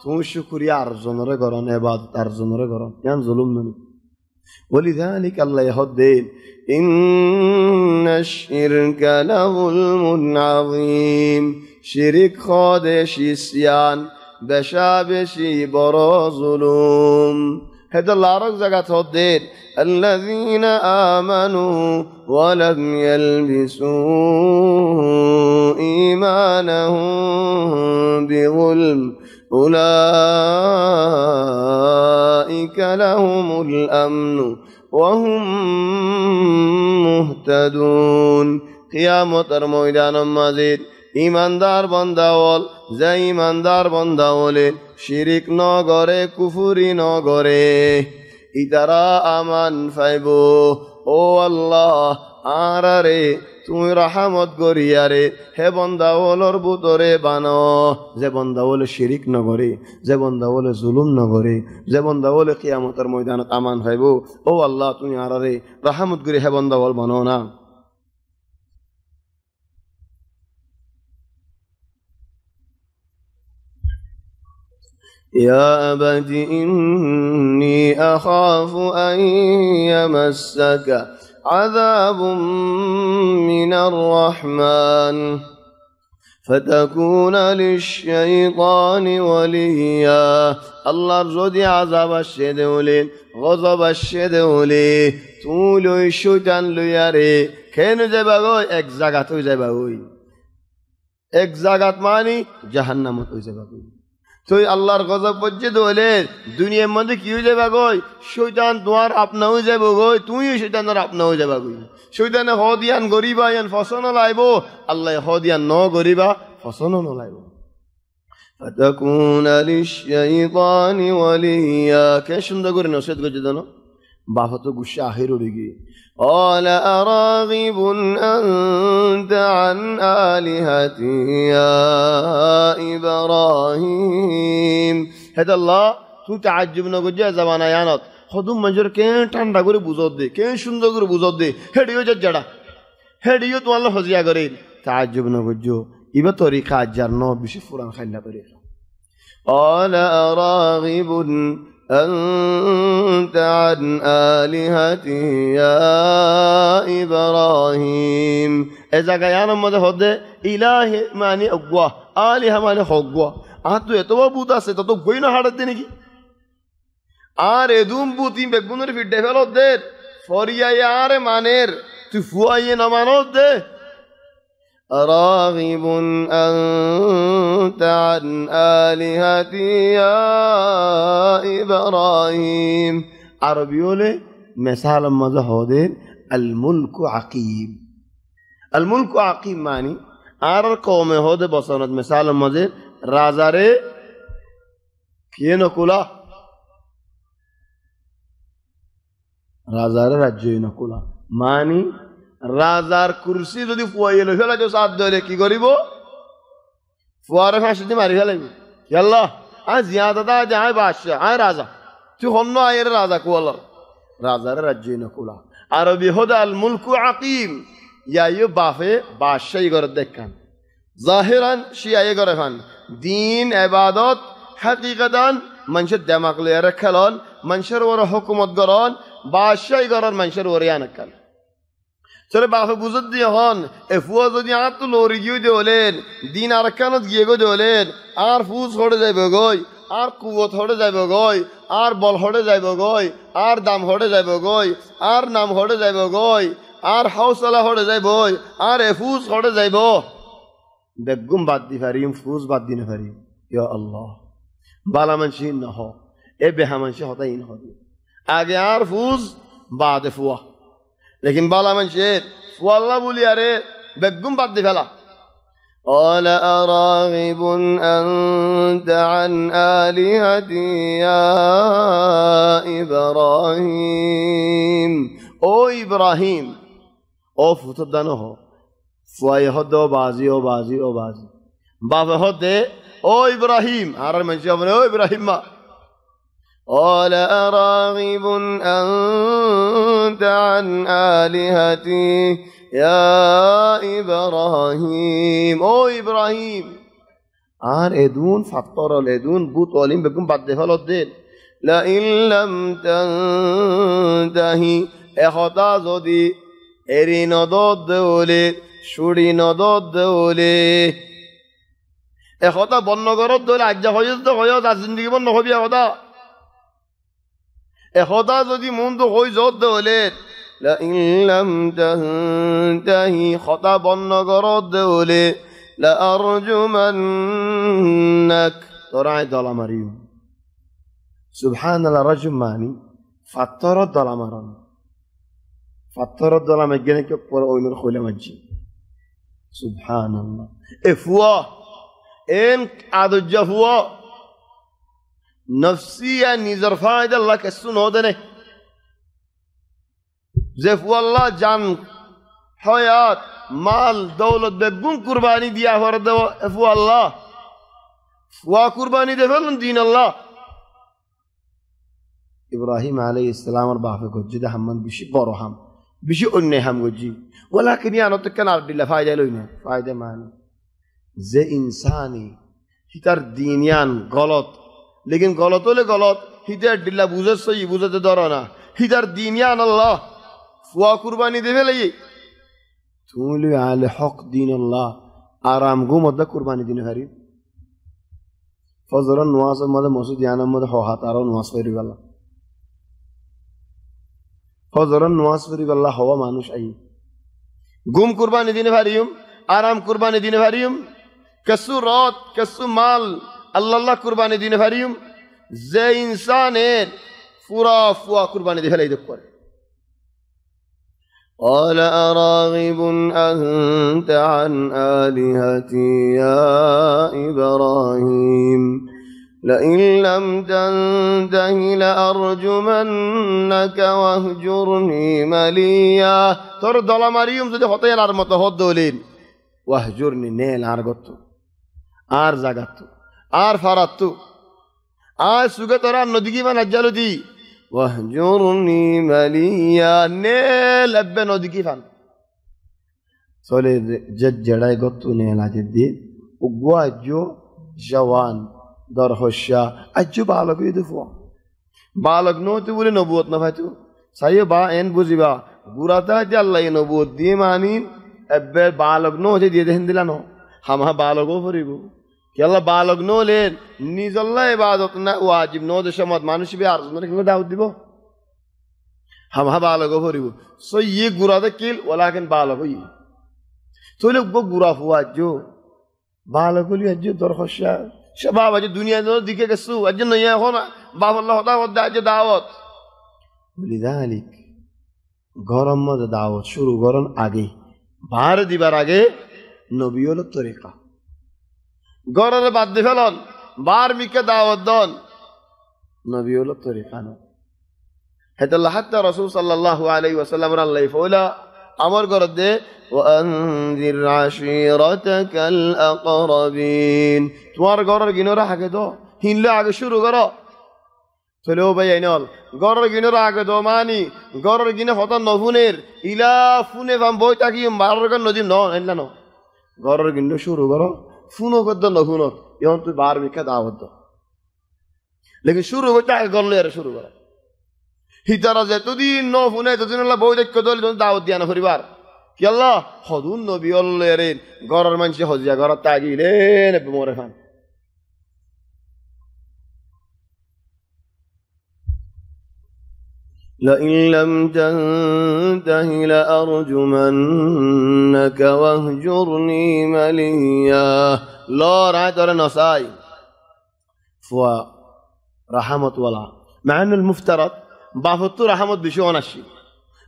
তুমি শুকরিয়া আর জনরে করন ইবাদত আর জনরে করন ইয়ান জুলুম ননি ولذلك الله يهدين إن الشرك لظلم عظيم شرك خادش يسيان بشابشي برا ظلم هذا الله رزقت هدين الذين آمنوا ولم يلبسوا إيمانهم بظلم أولئك لهم الأمن وهم مهتدون قيامة الميدان مزيد ইমানদার বান্দাওয়াল যে ইমানদার বান্দাওয়ালে শিরিক ন করে কুফরি ন করে ইতারা আমান ফাইব ও আল্লাহ আরারে তুমি রাহমত করিয়ারে হে বান্দাওয়ালর ভিতরে বানো যে বান্দাওয়ালে শিরিক ন করে যে বান্দাওয়ালে জুলুম ন করে যে বান্দাওয়ালে কিয়ামতের ময়দানত আমান ফাইব ও আল্লাহ তুমি আরারে রাহমত করি হে বান্দাওয়াল বানো না يا أبت إني أخاف أن يمسك عذاب من الرحمن فتكون للشيطان وليا الله رضي عذاب الشدولين غضب الشدولين طولو الشيطان لياري كينو جباغوي এক জায়গা তো যাবাগোই এক জায়গাত মানে জাহান্নামত হই যাবাগোই তো আল্লাহর গজব পর্যন্ত হলে দুনিয়ার মধ্যে কি হয়ে যাবে গই শয়তান তোমার আপনা হয়ে যাবে গই তুমিও শয়তানের আপনা হয়ে যাবে গই শয়তানে হদিয়ান গরিবা ইয়ান ফসন লাইব আল্লাহ হদিয়ান ন গরিবা ফসন ন লাইব ফাতাকুনা লিশ-শাইতানি ওয়ালিয়া কে সুন্দর করে নসিহত করছে জানো বাবা তো গুসা আখির উড়ে গিয়ে قال أراغب أنت عن آلهتي يا إبراهيم هذا الله تو تعجب نقول جاء زمان آيانات خدوم مجر كين ঠান্ডা করে বুঝাত দে কেন সুন্দর করে বুঝাত দে হেডিও জড়া হেডিও তো আল্লাহ হজিয়া করে تعجب نقول جو ইবা তরিকা জানো বেশি ফুরান খাইলা তরিকা قال أراغب أنت عن آلهتي يا إبراهيم إذا كان ماذا هذا إله ماني أقوى آلهة ماني أقوى أنتوا يتوه بوتا ستاتو غينا هذا تنيكي أردوم بوتين بكونر في دفلو ده فوريا يار مانير تفوائي نمانو ده راغب أنت عن آلهتي يا إبراهيم عربيولي مثال ماذا هذا الملك عقيم الملك عقيم ماني آر قوم هذا بصنات مثال ماذا رازاري كينو كلا رازاري رجينو كلا ماني রাজার কুরসি যদি ফুয়াইয়ে লই ফেলা সাথ ধরে কি করিব ফুয়ারে ফাঁসি দিয়ে মারি ফেলাইব আল্লাহ আয় জিয়াদাদা যায় বাদশাহ আয় রাজা তুই হন্য আয়ের রাজা কুয়াল রাজার রাজ্য না কুলা আরবি হদা আল মুলকু আকিম ইয়াইও বাফে বাদশাহী করে দেখান জাহিরান শিয়ায়ে করে ফান দিন ইবাদত হাকিকাতান মানুষের দিমাগ লয়ে রাখলন মানুষের ওর হুকুমত গরন বাদশাহী গরন মানুষের ওরে আনকাল চলে বাপে বুঝত দিয়ে হন ফুয়া যদি আর তো লড়ি গিয়ে দেওলেন দিন আর কানত গিয়ে গো দেওলেন আর ফুজ হড়ে যাইব গই আর কুয়ত হড়ে যাইব গই আর বল হড়ে যাইব গই আর দাম হড়ে যাইব গই আর নাম হড়ে যাইব গই আর হাউসলা হড়ে যাইব আর ফুজ হড়ে যাইব বেগুম বাদ দি পারিম ফুজ বাদ দি না পারিম ইয়া আল্লাহ বালা মানসি না হ এ বেহা মানসি হতা ইন হবে আগে আর ফুজ বাদে ফুয়া লেকিন বালা মানসের ফুয়া আল্লাহ বলি আরে বেগুম বাদ দি ফেলা قال أراغب أنت عن آلهتي يا إبراهيم أو إبراهيم أو فتدانه فوای هد او بازی باف هد او إبراهيم هر من شافنا او إبراهيم ما قال أراغب أنت عن آلهتي يا إبراهيم أو إبراهيم আর এদুন ফাত্তরল এদুন বুত অলিম বেগম বাদ দে ফলত দেন لئن لم تنتهي এখতা যদি এরি নদত দেওলে সুড়ি নদত দেওলে এখতা বন্যগরত দেওলে আজ্ঞা হয়ে তো হয়ে তার জিন্দগি বন্য হবি এখতা এখতা যদি মন তো হই যত দেওলে لئن لم تنتهي خطا বন্যগরত দেওলে لأرجمنك তরাই দলা মারিও সুবহানাল্লাহ রাজুম মানি ফাত্তরত দলা মারন ফাত্তরত দলা মেগনে কে পর ওইনর খইলা মাজি সুবহানাল্লাহ এ ফুয়া এন আদজ্জা ফুয়া নফসিয়া নিজর ফায়দা আল্লাহ কে সুনো দেনে যে ফুয়া আল্লাহ জান হায়াত মাল দৌলত বেগুন কুরবানি দিয়া হর দেও ফুয়া আল্লাহ ফুয়া কুরবানি দেবেন দিন আল্লাহ ইব্রাহিম আলাইহিস সালামের বাপে গজ্জিদা হাম্মান বেশি বড় হাম বেশি অন্য হাম গজ্জি ওয়ালাকিন ইয়ানত কেন আর দিলা ফায়দা লই না ফায়দা মান যে ইনসানি হিতার দিনিয়ান গলত লেকিন গলত হলে গলত হিতার দিলা বুঝে সই বুঝতে ধরো না হিতার দিনিয়ান আল্লাহ ফুয়া কুরবানি দেবে লাই তুমি আলে হক দিন আল্লাহ আরাম গো মধ্যে কুরবানি দিনে হারি ফজর নওয়াজের মধ্যে মসজিদ ইয়ানার মধ্যে হাত আর নওয়াজ করি গেল ফজর নওয়াজ করি গেল হওয়া মানুষ আই গুম কুরবানি দিনে হারিম আরাম কুরবানি দিনে হারিম কসু রাত কসু মাল আল্লাহ কুরবানি দিনে হারিম যে ইনসানের পুরা ফুয়া কুরবানি দিয়ে ফেলাই দেখ করে قال أراغب أنت عن آلهتي يا إبراهيم لئن لم تنته لأرجمنك واهجرني مليا تر دلا مريم زدي خطير أرمته هدولين واهجرني نيل أرغتو آر زغتو آر فراتو آر سوغتورا ندگي من أجلو دي واهجرني مليا نيل أبن ندگي فان سولي جد جڑاي غتو نيل أجدي وقوا جو جوان در خوشا اجو بالغ يدفوا بالغ نو تو بولي نبوت না ভাই তো সাইয়ে বা এন বুঝিবা গুরাতা যে আল্লাহ নবুয়ত দিয়ে মানিন এবে বালক নো যে দিয়ে দেন দিলানো হামা বালগও ফরিব কি আল্লাহ বালক নো লেন নিজ আল্লাহ ইবাদত না ওয়াজিব নো যে সমাজ মানুষ বে আর মানে কি দাওয়াত দিব হামা বালগও ফরিব সো ये গুরাতা কিল ওয়ালাকিন বালগ হই তো লোক গুরা ফুয়া জো বালগ হলি আজ দর খোশা شباب أجد الدنيا ديك السوء أجدنا يا هنا باب الله دعوت دعوت ولذلك غرام ما دعوت شروع غرام آگے بار دیبار آگے نبیول الطریقہ غرام بعد دفلون بار میک دعوت دون نبیول الطریقہ نو حتى رسول صلى الله عليه وسلم الله فولا أمر قرد وأنذر عشيرتك الأقربين توار قرر جنور حاجة دو هين لا حاجة شروع قرر تلو بينال قرر جنور حاجة دو ماني قرر جنور خطا نفونير إلى فونه فان بوي تاكي مارر نديم نو إلا نو قرر جنور شروع قرر فونو قد نفونو يوم تو بار بك دعوت دو لكن شروع قرر قرر لير شروع قرر হিতারা যেতদিন ন ফোনে ততদিন আল্লাহ বউ দেখ দল দাওয়াত দিয়া না পরিবার কি আল্লাহ হদুন নবী অল্লেরেন গরের মানুষে হজিয়া গড় তাগিলেন মরে খান لئن لم تنته لأرجمنك واهجرني مليا لا رايت ولا نصاي فوا رحمة ولا مع أن المفترض بافتو رحمة بشيون الشيء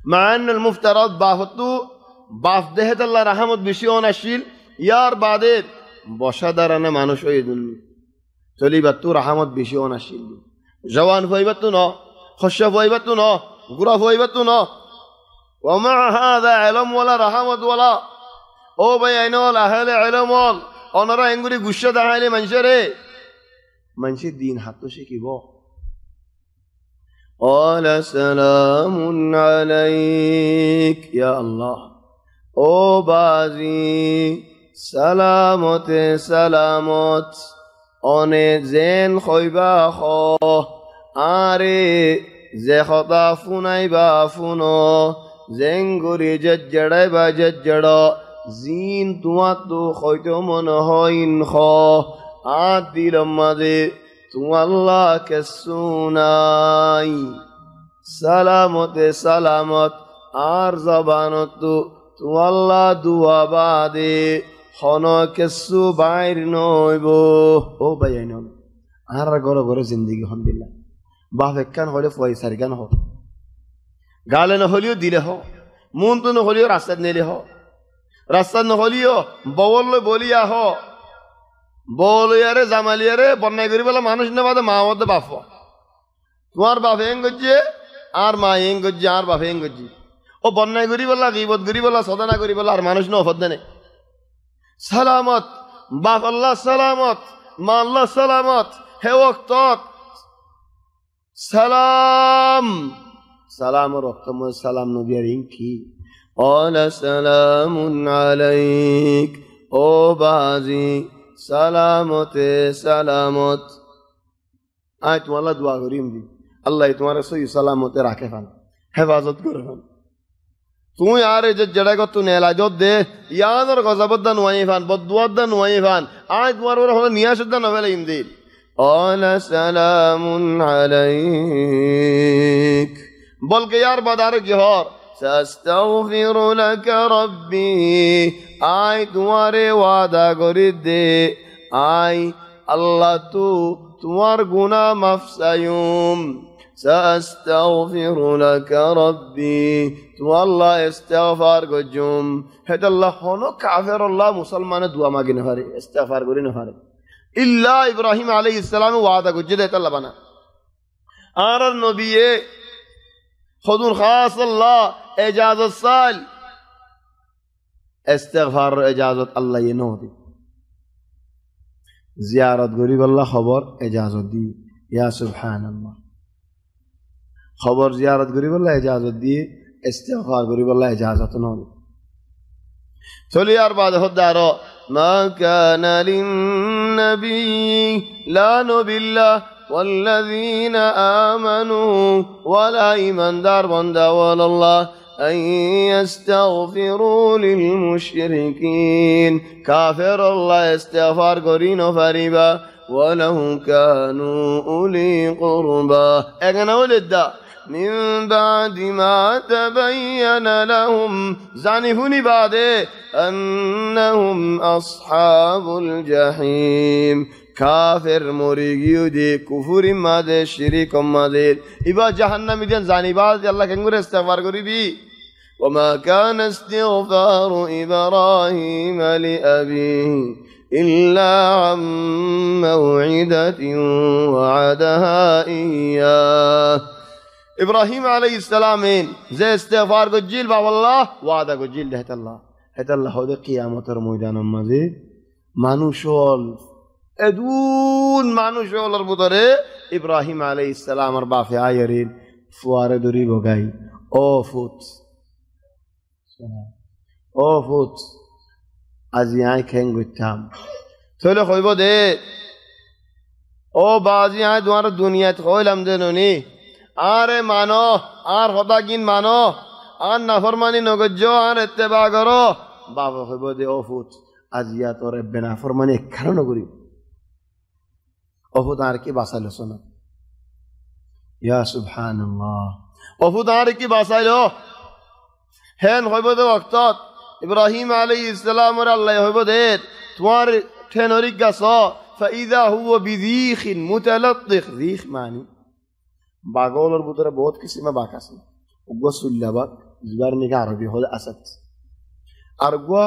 مع أن المفترض بافتو بافده الله رحمة بشيون الشيء يار بعدين بشدرنا مانوش أيدن تلي بتو رحمة بشيون الشيء جوان فايبتو نا خشة فايبتو نا غرا فايبتو نا ومع هذا علم ولا رحمة ولا أو بيانول أهل علم وال أنا را إنغوري غشة دهالي منشره منشي دين حتى شيء بو قال سلام عليك يا الله أو بازي سلامت سلامت أني زين خويبا خو آري زي خطافوني بافونو زنگوري ججڑي با ججڑا زين تواتو خويتو منهوين خو آدي لما دي تو الله كسوناي سلامت سلامت آر زبانت تو الله دعا بعدي خانو كسو باير نويبو او بيانون آر غورو غورو زندگي الحمدلله বাফেকান হলে ফয়সারগান হ গালে নহলিও দিলে হ মন তো নহলিও রাস্তা নেলে হ রাস্তা নহলিও বওল বলিয়া হ বলিয়ারে জামালিয়ারে বন্যায় করি বলা মানুষ না বাদে মা মধ্যে বাপ তোমার বাপ হেং গজ্জে আর মা হেং গজ্জে আর বাপ হেং গজ্জে ও বন্যায় করি বলা গীবত করি বলা সদানা করি বলা আর মানুষ না অফদ নেই সালামত বাপ আল্লাহ সালামত মা আল্লাহ সালামত হে ওয়াক্তত سلام سلام رحمة السلام نبي رينكي قال سلام عليك او بازي سلامت سلامت آيت والله دعا غريم دي الله تمہارے سوئی سلامت راکے فان حفاظت کرے فان تو یارے جڑے کو تو نیلا جو دے یاد اور غضبت دا نوائی فان بدوات دا نوائی فان آيت مارو رہو نیاشد دا نویل ایم قال سلام عليك بول کے یار بدار جوہر سأستغفر لك ربي آي تمہارے وعدہ کرید دے آي اللہ تو تمہار گناہ مفسیوم سأستغفر لك ربي تو اللہ استغفار گجوم ہے اللہ خونو کافر اللہ مسلمان دعا ماگی نفارے استغفار گری نفارے إلا إبراهيم عليه السلام وعده جده طلبنا آر النبي خذون خاص الله إجازة الصال استغفار إجازة الله ينودي زيارة قريب الله خبر إجازة دي يا سبحان الله خبر زيارة قريب الله إجازة دي استغفار قريب الله إجازة نودي تولي أربعة هدارو ما كان للنبي لا نبي الله والذين آمنوا ولا إيمان دار بندا ولا الله أن يستغفروا للمشركين كافر الله استغفار قرين فريبا ولو كانوا أولي قربا أغنى ولد من بعد ما تبين لهم زانفوني بعد أنهم أصحاب الجحيم كافر مريجيو دي كفر ما دي شريك ما دي إبا جهنم دي زاني بعد الله كنغور استغفار قريبي وما كان استغفار إبراهيم لأبيه إلا عن موعدة وعدها إياه إبراهيم عليه السلام زي استغفار قجيل با والله وعدا قجيل ده هت الله هذا قيامة الميدان الماضي مانوشول ادون مانوشول البطرة إبراهيم عليه السلام أربع في عيرين فوار دوري بغاي أوفوت أزيان كين قتام ثلو خويبو ده أو بعضي عاد دوار الدنيا تخوي لم دنوني آره مانو آر خدا گین مانو আর নাফরমানি নগজ্য আর ইত্তেবা করো বাবা হইব দে অফুত আজিয়া তোর এব্বে নাফরমানি একখানো নগরী অফুত আর কি বাঁচাইল শোনা ইয়া সুবহানাল্লাহ অফুত আর কি বাঁচাইল হেন হইব দে ওয়াক্তত ইব্রাহিম আলাইহিস সালামের আল্লাহ হইব দে তোমার ঠেনরিক গাছ ফাইদা হুয়া বিযীখিন মুতালাত্তিখ যীখ মানে বাগলের ভিতরে বহুত কিসিমে বাঘ আছে উগ্র সুল্লা বাঘ যার নাকি আরবি হল আসাদ আর গুয়া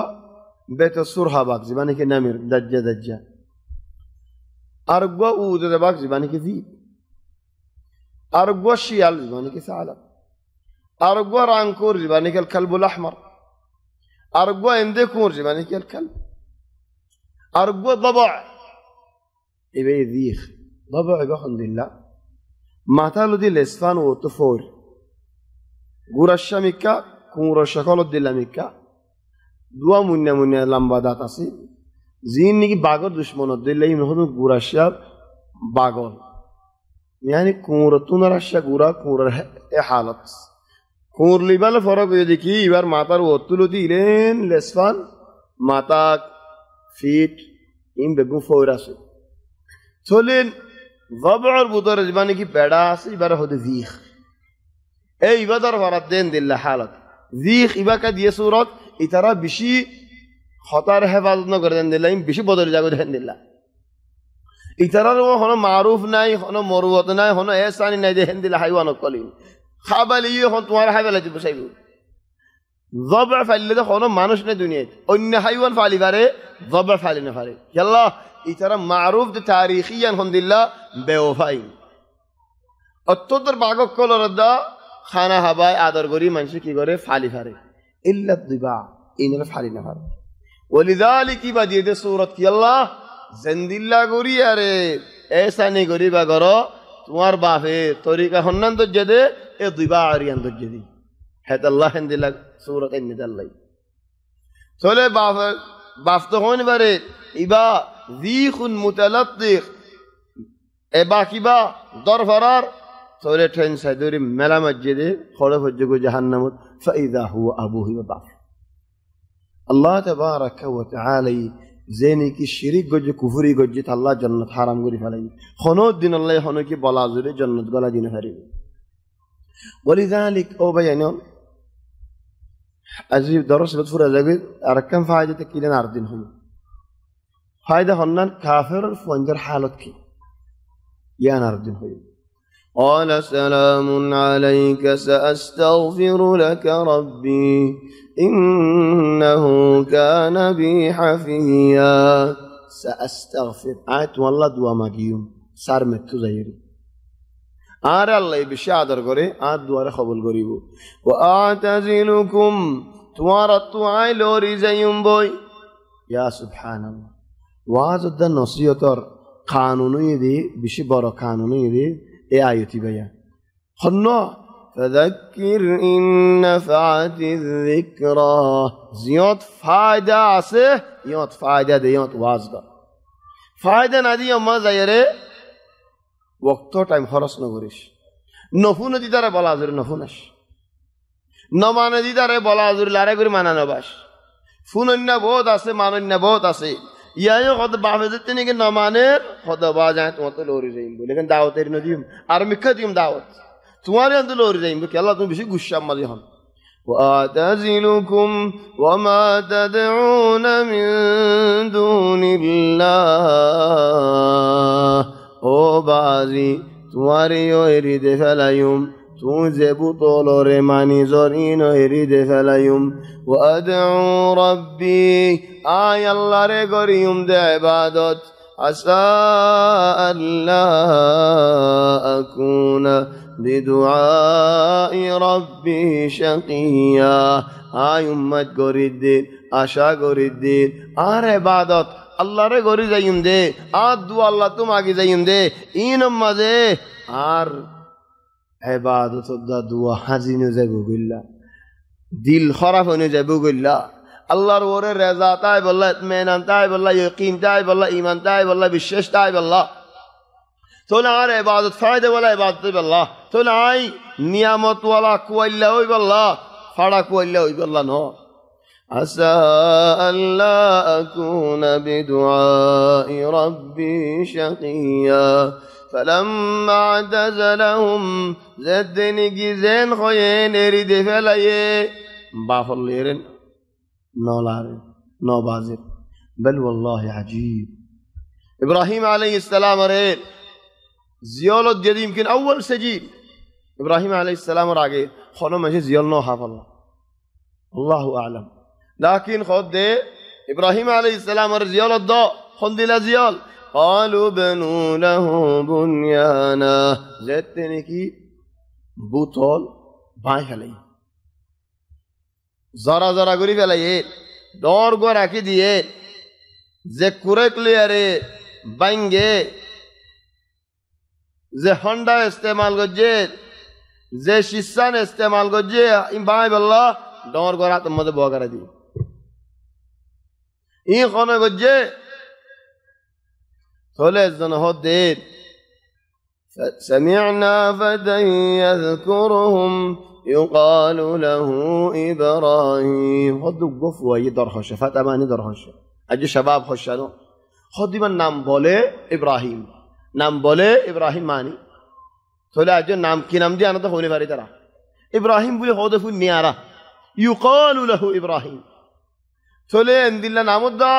বেত সুরহা বাঘ যাবা নাকি নামির দাজ্জা দাজ্জা আর গুয়া উদে বাঘ যাবা নাকি জীব আর গুয়া শিয়াল যাবা নাকি সালাব আর গুয়া রাঙ্কুর যাবা নাকি কালবুল আহমর আর গুয়া এন্দে কুর যাবা নাকি কালব আর গুয়া ضبع এবে যীখ ضبع بحمدillah মাথা লদি লেসফান ও তো ফোর গুরাশা মিক্কা কুমুর সকল দিল্লা মিক্কা দুয়া মুন্না মুন্না লম্বা দাঁত আছে জিন নাকি বাগর দুশ্মন দিল্লাই নহন গুরাশা বাগল يعني কুমুর তুনারাশা গুরা কুমুর এ হালত কুমুর লিবাল ফরক হয়ে দেখি এবার মাথার ও তুলতি ইলেন লেসফান মাথা ফিট ইন বেগু ফোর আছে চলেন ضبعর ভিতরে যাবানি কি পেড়া আছে এবারে হতে যীখ এই ইবাদার ফরাত দেন দিল্লা হালত যীখ ইবাকা দিয়ে সুরত ইতারা বেশি খতার হেফাজত করে দেন দিল্লা বেশি বদল জাগো দেন দিল্লা ইতারার হনো মারুফ নাই হনো মরুবত নাই হনো এসানি নাই দেন দিল্লা হাইওয়ান কলিন খাবালি হন তোমার হাইবালা দিব সাইব ضبع ফাইলে হনো মানুষ নাই দুনিয়াতে অন্য হাইওয়ান ফালি পারে ضبع ফালি না পারে ইয়াল্লাহ ইতারা মারুফ দে তারিখিয়ান হন্দিল্লা বেওফাই অত্যন্তর বাগক কলরদা খানা হাবাই আদর করি মানুষ কি করে ফালি ফারে ইল্লা দিবা ইনরে ফালি না পারে ওলিযালিক কি বাদিয়ে দে সূরত কি আল্লাহ জিন্দিল্লা করি আরে এসা নে গরিবা করো তোমার বাপে তরিকা হন্নান তো জেদে এ দিবা আরিয়ান তো জেদি হেত আল্লাহ হিন্দিল্লা সূরত ইন্নাল্লাহ চলে বাপ তো হন পারে ইবা যীখুন মুতালাত্তিখ এবা কিবা দরফরার চলে ট্রেন সাইদরি মেলা মসজিদে খড়ে হজ্জগো জাহান্নামত ফাইদা হুয়া আবুহি ওয়া বাপ আল্লাহ তাবারাকা ওয়া তাআলা জেনি কি শিরিক গজ্জে কুফরি গজ্জে আল্লাহ জান্নাত হারাম করি ফেলাই হনো দিন আল্লাহ হনো কি বলা জুরে জান্নাত গলা দিন হারি ওয়ালিযালিক ও বায়ানো আজিব দরস ফুরা যাবে আর কাম ফায়দা কিলেন আর দিন হলো ফায়দা হন্নান কাফের ফঞ্জার হালত কি ইয়ান আর দিন হলো قال سلام عليك سأستغفر لك ربي إنه كان بي حفيا سأستغفر آيت والله دعا ماگيوم سر متو زهيري آر الله بشي عدر করে আর দুয়ারে কবুল করিব وأعتزلكم توارت আই লরি যাইম বই ইয়া সুবহানাল্লাহ ওয়াজ দা নসিহতর কানুনই দি বেশি বড় কানুনই দি এ আয়াতি বায়া হন্ন فذكر إن نفعت الذكرى জিয়ত ফায়দা আছে ইয়ত ফায়দা দে ইয়ত ওয়াজ দা ফায়দা না দি আমা যায়রে ওয়াক্ত টাইম খরচ ন করিস নফুন দিদারে বলা জুরি নফুনাস নমানে দিদারে বলা জুরি লারে করে মানানো বাস ফুনন্যা বহুত আছে মানন্যা বহুত আছে ইয়ায় কত বাপে যেতে নাকি নমানের কত বা যায় তোমার তো লরি যাইম বলে লেকিন দাওয়াতের নদীম আর মিখা দিম দাওয়াত তোমার তো লরি যাইম কি আল্লাহ তুমি বেশি গুসা মাঝে হন وأعتزلكم وما تدعون من دون الله ও বাজি তোমারি হৃদে ফেলাইম তুই যে বুতলরে মানি জরিন হৃদে ফেলাইম ওয়াদউ রব্বি আয় আল্লাহরে করিম দে ইবাদত আসা আল্লাহ আকুনা বিদুআই রব্বি শাকিয়া আয় উম্মত গরিদ্দিন আশা গরিদ্দিন আর ইবাদত আল্লাহরে গরি যাইম দে আর দু আল্লাহ তোমাকে যাইম দে ইন মাঝে আর ইবাদত দা দুয়া হাজিনে যাবো গিল্লা দিল খারাপ হয়ে যাবো গিল্লা আল্লাহর ওরে রেজা তাই বল্লা ইতমিনান তাই বল্লা ইয়াকিন তাই বল্লা ঈমান তাই বল্লা বিশ্বাস তাই বল্লা তোলা আর ইবাদত ফায়দা ওয়ালা ইবাদত বল্লা তোলা আই নিয়ামত ওয়ালা কুয়াল্লা ওই বল্লা ফাড়া কুয়াইলা হইব আল্লাহ ন আসা আল্লাহ আকুনা বিদুআই রাব্বি শাকিয়া فلما اعتزلهم زدني جزين خيين يريد فلايه بافل ليرن نولارن نو بازر بل والله عجيب إبراهيم عليه السلام ريل زيولة جدي يمكن أول سجيل إبراهيم عليه السلام راجع خلنا ماشي زيول نو حافظ الله أعلم لكن خد ده إبراهيم عليه السلام زيول الضاء خد لا زيول قالوا بنوا له بنيانا زدتني كي بوتول باي خلي زرا زرا غري فلايه دور گو راكي ديه যে কুরেকলিয়ারে বাঙ্গে যে হন্ডা ইস্তেমাল করছে যে শিসান ইস্তেমাল করছে ভাই বললা ডর গড়া তোমাদের বগারা দি ই কোন করছে চলে জন হদে سمعنا فتى يذكرهم يقال له إبراهيم خدوا قفوا يدرخش فتى ما ندرخش আজকে শাবাব হোসানো খদিমার নাম বলে ইব্রাহিম নাম বলে ইব্রাহিম মানি তাহলে আজ নাম কি নাম দিয়ে আনতে হইতে পারি তারা ইব্রাহিম বলে হদফুন নিয়ারা ইউকালু লাহু ইব্রাহিম তাহলে এন্দিল্লা নামুদ্দা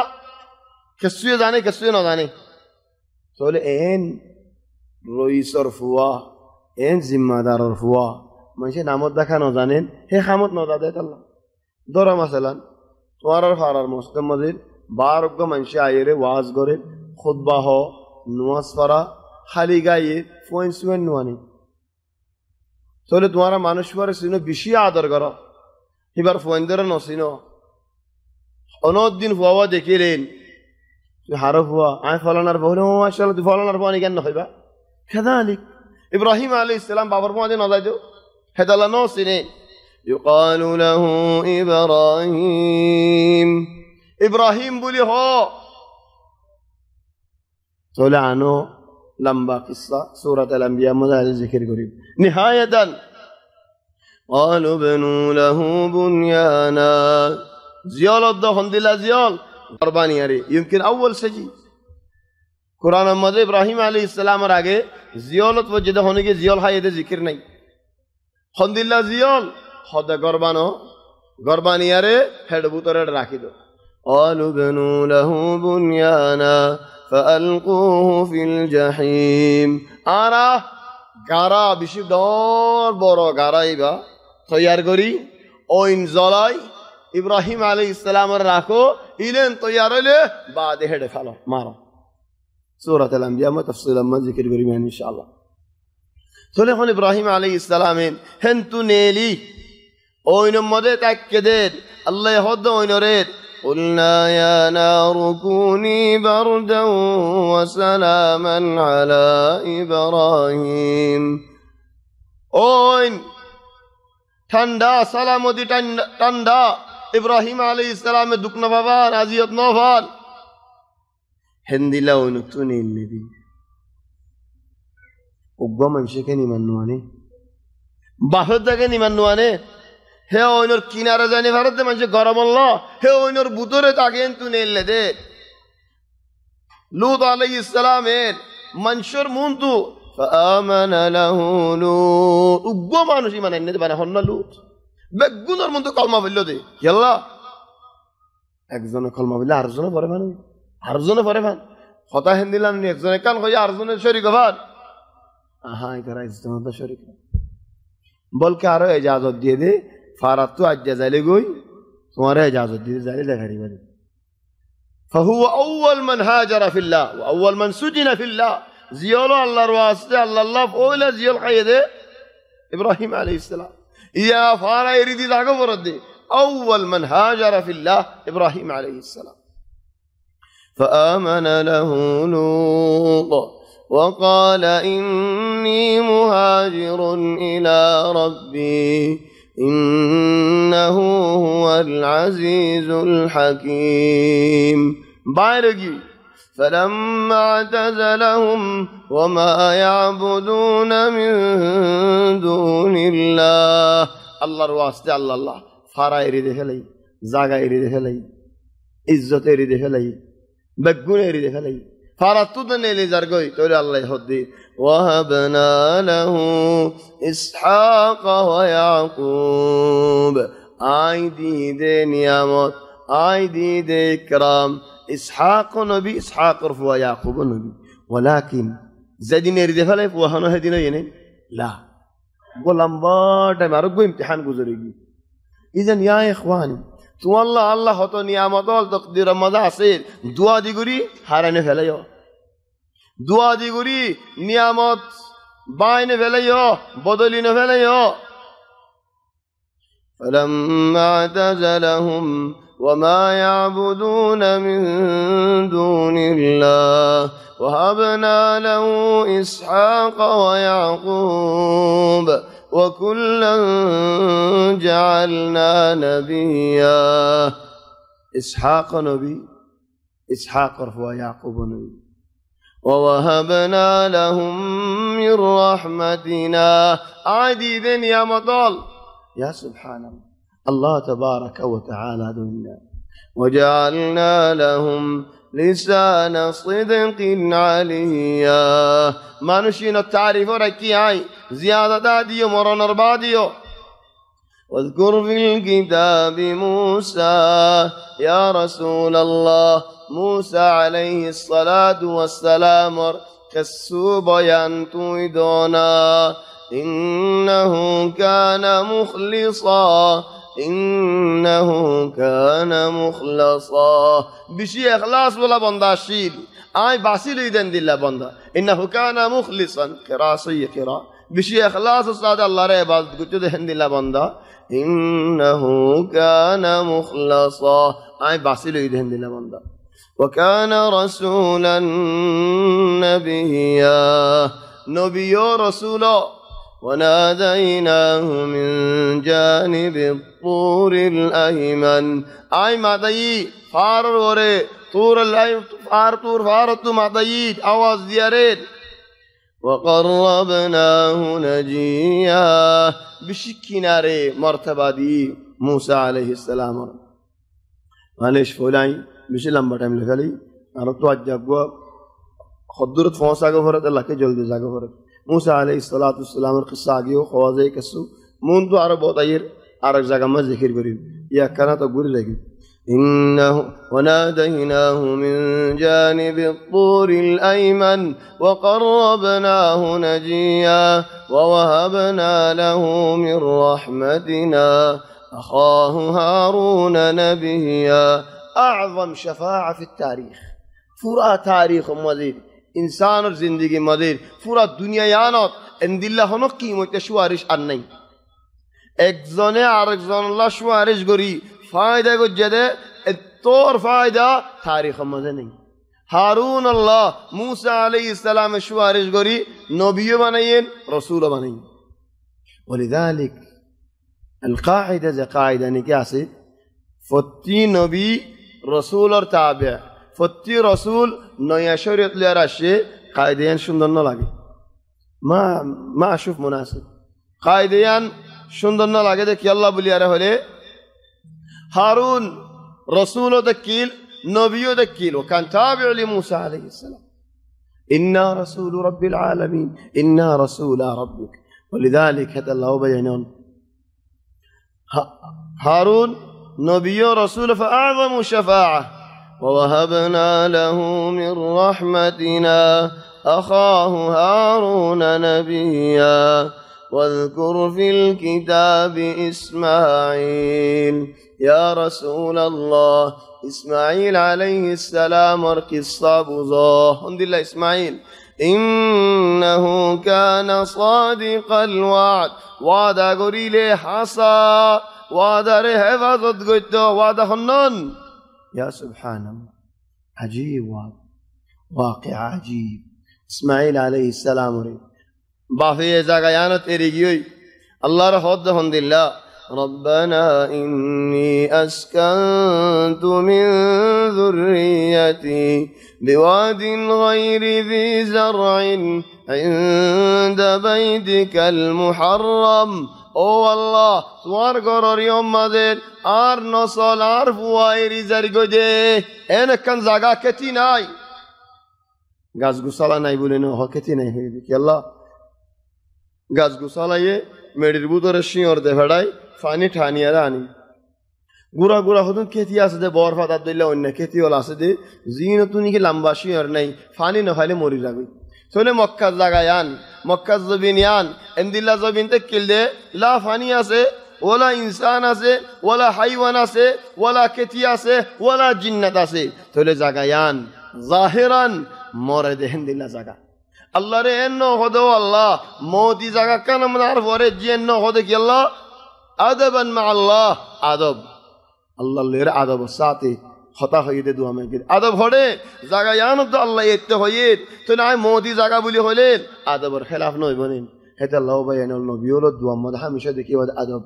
কেসুয়ে জানে কেসুয়ে না জানে তাহলে এন রইসর ফুয়া এন জিম্মাদারর ফুয়া মানুষের নামুদ্দা খা না জানেন হে খামত না দাদা আল্লাহ ধরা মাসালান তোমার ফারার মুসলিম মজিদ বারোগ্য মানুষ আয়েরে ওয়াজ করে খুতবা হ নুয়াজ পড়া খালি গায়ে ফোন সুয়েন নুয়ানি তাহলে তোমার মানুষ পরে সিনো বেশি আদর করো এবার ফোন ধরে নসিন অনদিন ফুয়া দেখিলেন হারো ফুয়া আয় ফলানার বহু মাশাআল্লাহ তুই ফলানার পানি কেন নইবা কাযালিক ইব্রাহিম আলাইহিস সালাম বাবার পানি না যাইতো হেদালা নসিনে يقال له إبراهيم إبراهيم بولي هو طلع عنه لمبا قصة سورة الأنبياء ماذا ذكر قريب نهاية قالوا بنوا له بنيانا زيال الضخم دي لا زيال قرباني ياري يمكن أول سجي قرآن ماذا إبراهيم عليه السلام راجع زيالت وجده هوني کے زيال هاي ده ذكر نہیں خندillah زيال خدا قربانو قرباني ياري هيد بوتره راكي دو قالوا بنوا له بنيانا فألقوه في الجحيم آرا غارا بشي دور بورو غارا إيبا تيار غري اوين زلاي إبراهيم عليه السلام راكو إلين تيار له بعد هيد فالو مارو سورة الأنبياء ما تفصيلا ما ذكر غري من إن شاء الله سوليخون إبراهيم عليه السلام هنتو نيلي اوين مدى تأكدد الله يهد اوين ريد قلنا يا نار كوني بردا وسلاما على إبراهيم اوين ঠান্ডা সালামতি ঠান্ডা ইব্রাহিম আলাইহিস সালামে দুঃখ নভাবান আজিয়ত নভান হেন্দিলা ওনতু নিলদি উগ্গ মানুষকে নিমান্নুয়ানে বাহর থেকে নিমান্নুয়ানে হে ওইনর কিনারে জানি ভারতে মানুষ গরম আল্লাহ হে ওইনর বুতরে তাকে তু নেলে দে লুত আলাইহিস সালামের মানুষের মুন্তু فآمن له لوط উগ্গ মানুষ মানে এনে বানা হন না লুত বেগুনের মুন্তু কলমা বললো দে ইয়াল্লাহ একজনে কলমা বললে আরেকজনে পড়ে মানে আরেকজনে পড়ে মানে কথা হিন্দিলান নি একজনে কান কই আরেকজনে শরীক হবার আহা এরা ইজতেমাতে শরীক বলকে আরো ইজাজত দিয়ে দে ফারাত তো আজ যাইলে গই তোমার ইজাজত দিয়ে যাইলে দেখারি বাড়ি فهو اول من هاجر في الله واول من سجن في الله زيالو الله الواسطه الله اولى زيال قيده ابراهيم عليه السلام يا فارا يريد ذاك ورد اول من هاجر في الله ابراهيم عليه السلام فآمن له لوط وقال إني مهاجر إلى ربي إنه هو العزيز الحكيم بارقي فلما اعتزلهم وما يعبدون من دون الله আল্লাহর ওয়াস্তে আল্লাহ আল্লাহ ফারা এরিদে ফেলাই জাগা এরিদে ফেলাই ইজ্জত এরিদে ফেলাই বেগুন এরিদে ফেলাই ফারা তুদ নেলে যার গই তোরে আল্লাহ হদ্দি ওয়াহাবনা লাহু ইসহাক ওয়া ইয়াকুব আই দিদে নিয়ামত আই দিদে ইকরাম ইসহাক নবী ইসহাক ওয়া ইয়াকুব নবী ওয়ালাকিন যেদিন এরিদে ফেলাই ওয়াহন হেদিন এনে লা লম্বা টাইম আরো ইমতিহান গুজরেগি ইজান ইয়া ইখওয়ানি তো আল্লাহ আল্লাহ হত নিয়ামত তকদির মজা আছে দুয়া দিগুরি হারানে ফেলাইও দুয়া দিগুরি নিয়ামত বাইনে ফেলাইও বদলিনে ফেলাইও فلما اعتزلهم وما يعبدون من دون الله وهبنا له إسحاق ويعقوب وكلا جعلنا نبيا إسحاق نبي إسحاق ويعقوب نبي ووهبنا لهم من رحمتنا عديد يا مطال يا سبحان الله الله تبارك وتعالى دنا وجعلنا لهم لسان صدق عليا ما نشين التعريف ركي عي زيادة داديو مرون أرباديو واذكر في الكتاب موسى يا رسول الله موسى عليه الصلاة والسلام كسوب ينتو دونا إنه كان مخلصا إنه كان مخلصا بشي إخلاص ولا بندا شيل آي باسيل يدن دي بندا إنه كان مخلصا قراصي قراء بشي إخلاص استاد الله ري بعد قلت دهن دي بندا إنه كان مخلصا آي باسيل يدن دي بندا وكان رسولا نبيا نبي رسولا وناديناه من جانب الطور الأيمن أي مدي فار وري طور الأيمن فار مدي أواز ديارين وقربناه نجيا بشكناري مرتبة دي موسى عليه السلام معلش فولاي بشي لمبا تايم لفلي أنا تو أجابوا خدرت فوسا غفرت الله كي جلدي زاغفرت موسى عليه الصلاة والسلام القصة آگیو خوازه کسو مون تو عرب بودایر عرق زاگا ما ذکر کریم یا کنا تو گوری لگی إنه وناديناه من جانب الطور الأيمن وقربناه نجيا ووهبنا له من رحمتنا أخاه هارون نبيا أعظم شفاعة في التاريخ فرا تاريخ مزيد إنسان زندگی مدیر پورا دنیا یانات اندیلا هنو قیمت شوارش آننی ایک زنه آرک زن الله شوارش گری فایده کو جده اتور فایده تاریخ مزنی هارون الله موسى عليه السلام شوارش گری نبی بناین رسول بناین ولذلك القاعدة زي قاعدة نكاسي فتي نبي رسول تابع فتي رسول نيا شريط لراشي قاعديان شندن لگه ما اشوف مناسب قاعديان شندن لگه ده كي الله بلياره هله هارون رسول دكيل نبي دكيل وكان تابع لموسى عليه السلام إنا رسول رب العالمين إنا رسول ربك ولذلك هذا الله بينون هارون نبي رسول فأعظم شفاعة ووهبنا له من رحمتنا أخاه هارون نبيا واذكر في الكتاب إسماعيل يا رسول الله إسماعيل عليه السلام قصة بزاه الحمد لله إسماعيل إنه كان صادق الوعد وعد قريله حصى وعد رهفظت قد وعد خنان يا سبحان الله عجيب واقع عجيب إسماعيل عليه السلام بافي زاغيانت إريجيوي الله رحمه الحمد لله ربنا إني أسكنت من ذريتي بواد غير ذي زرع عند بيتك المحرم ও আল্লাহ তোমার গররিয়ম মাঝে আর নসল আর ফুয়াইরি জারি গদে এন একখান জায়গা খেতি নাই গাছ গুছালা নাই বলে হ খেতি নাই হয়ে দেখি আল্লাহ গাছ গুছালাইয়ে মেডির ভিতরে শিঁড় দে ভেড়াই পানি ঠানিয়ে আনি গুড়া গুড়া হতুন খেতি আছে দে বর ফাদার দিলে অন্য খেতি হল আছে দে জিন তুমি কি লম্বা শিঁড় নাই পানি না খাইলে মরি যাবে চলে মক্কার জায়গায় আন মক্কার জবিন আন এমদিল্লা জবিন তে কিল দে লা পানি আছে ওলা ইনসান আছে ওলা হাইওয়ান আছে ওলা খেতি আছে ওলা জিন্নাত আছে চলে জায়গায় আন জাহেরান মরে দেহেন দিল্লা জায়গা আল্লাহ রে এন্ন হদে আল্লাহ মৌতি জায়গা কান আমার পরে যে এন্ন হদে কি আল্লাহ আদবান মা আল্লাহ আদব আল্লাহ লের আদব সাথে হতা হয়ে দে দুয়া মেঘের আদব হরে জায়গা ইয়ান তো আল্লাহ এতে হয়ে তো না মৌতি জায়গা বলি হলেন আদবর খেলাফ নয় বলেন হেতে আল্লাহ ভাই আইন নবী হলো দুয়া মদ হামেশা দেখি আদব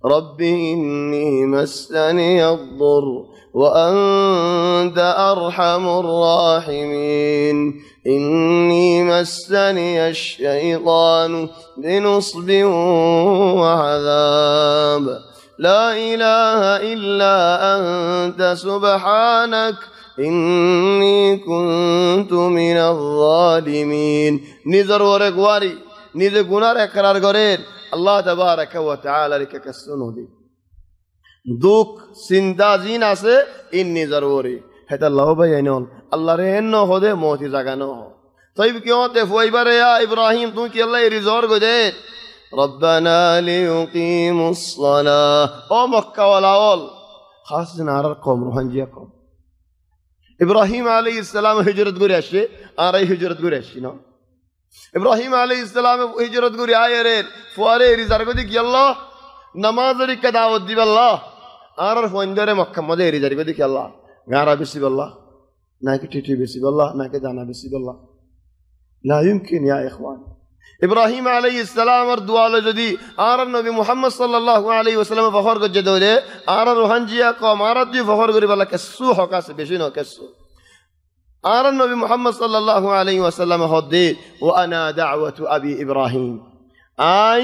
ربي إني مسني الضر وأنت أرحم الراحمين إني مسني الشيطان بنصب وعذاب لا إله إلا أنت سبحانك إني كنت من الظالمين نذر ورقواري نذر قنار اقرار قرير আল্লাহ তাবারাকা ওয়া তাআলার কাছে নদী দুঃখ চিন্তা জিন আছে ইন্নি জরুরি হেতা আল্লাহ ভাই আইনল আল্লাহ রে এন্ন হদে মতি জাগানো তাই কিয়তে ফয়বারে ইয়া ইব্রাহিম তুমি কি আল্লাহ রিজর গদে রব্বানা লিয়ুকিমুস সালাহ ও মক্কা ওয়ালাওল খাস নারার কওম রোহানজিয়া কওম ইব্রাহিম আলাইহিস সালাম হিজরত করে আসে আর এই হিজরত করে আসি না ইব্রাহিম আলাইহিস সালাম হিজরত করে আয়ের ফুয়ারে রিজার গদি কি আল্লাহ নামাজের কা দাওয়াত দিব আল্লাহ আর ফন্দরে মক্কা মধ্যে রিজার গদি কি আল্লাহ গারা বেশি আল্লাহ নাকি টিটি বেশি আল্লাহ নাকি দানা বেশি আল্লাহ لا يمكن يا اخوان ইব্রাহিম আলাইহিস সালামের দোয়ালে যদি আর নবী মুহাম্মদ সাল্লাল্লাহু আলাইহি ওয়াসাল্লাম ফখর গজে দলে আর রোহানজিয়া কম আর দি ফখর করি বলা কেসু হকাছে বেশি ন কেসু আর নবী মুহাম্মদ সাল্লাল্লাহু আলাইহি ওয়াসাল্লাম হদে ও আনা দাওয়াতু আবি ইব্রাহিম আই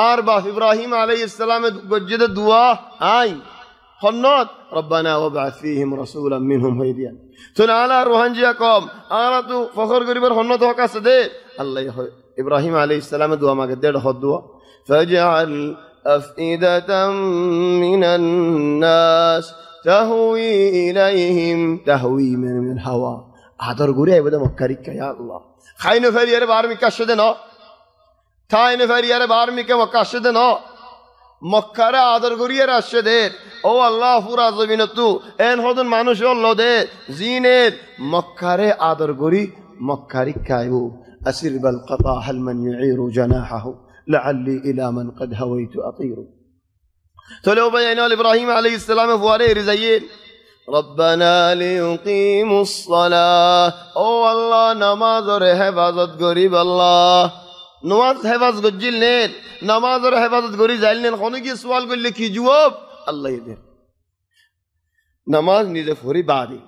আর বাপ ইব্রাহিম আলাইহিস সালামের গজে দোয়া আই খন্নত রব্বানা ওয়াবআথ ফীহিম রাসূলাম মিনহুম হাইদিয়া তুন আলা রোহানজিয়া কম আর তু ফখর করিবার খন্নত হকাছে দে আল্লাহ ইব্রাহিম আলাইহিস সালামের দোয়া মাগে দেড় হদ দোয়া ফাজআল আফইদাতাম মিনান নাস تهوي إليهم تهوي من الهواء هذا رجوري أبدا مكاريك يا الله خاين فريارة بارمي كشدنا ثاين فريارة بارمي كمكشدنا مكارا هذا رجوري راشدة أو الله فورا زمينتو إن هذا المانوش الله ده زينة مكارا هذا رجوري مكاريك كايو أسير بالقطع هل من يعير جناحه لعلي إلى من قد هويت أطير تلو بينا إبراهيم عليه السلام فواري رزيين ربنا ليقيموا الصلاة أو الله نماز حفاظت قريب الله نماز حفاظت جلنين نماز حفاظت قريب زلنين خوني سوال قل لك جواب الله يدير نماز نيزه فوري بعدي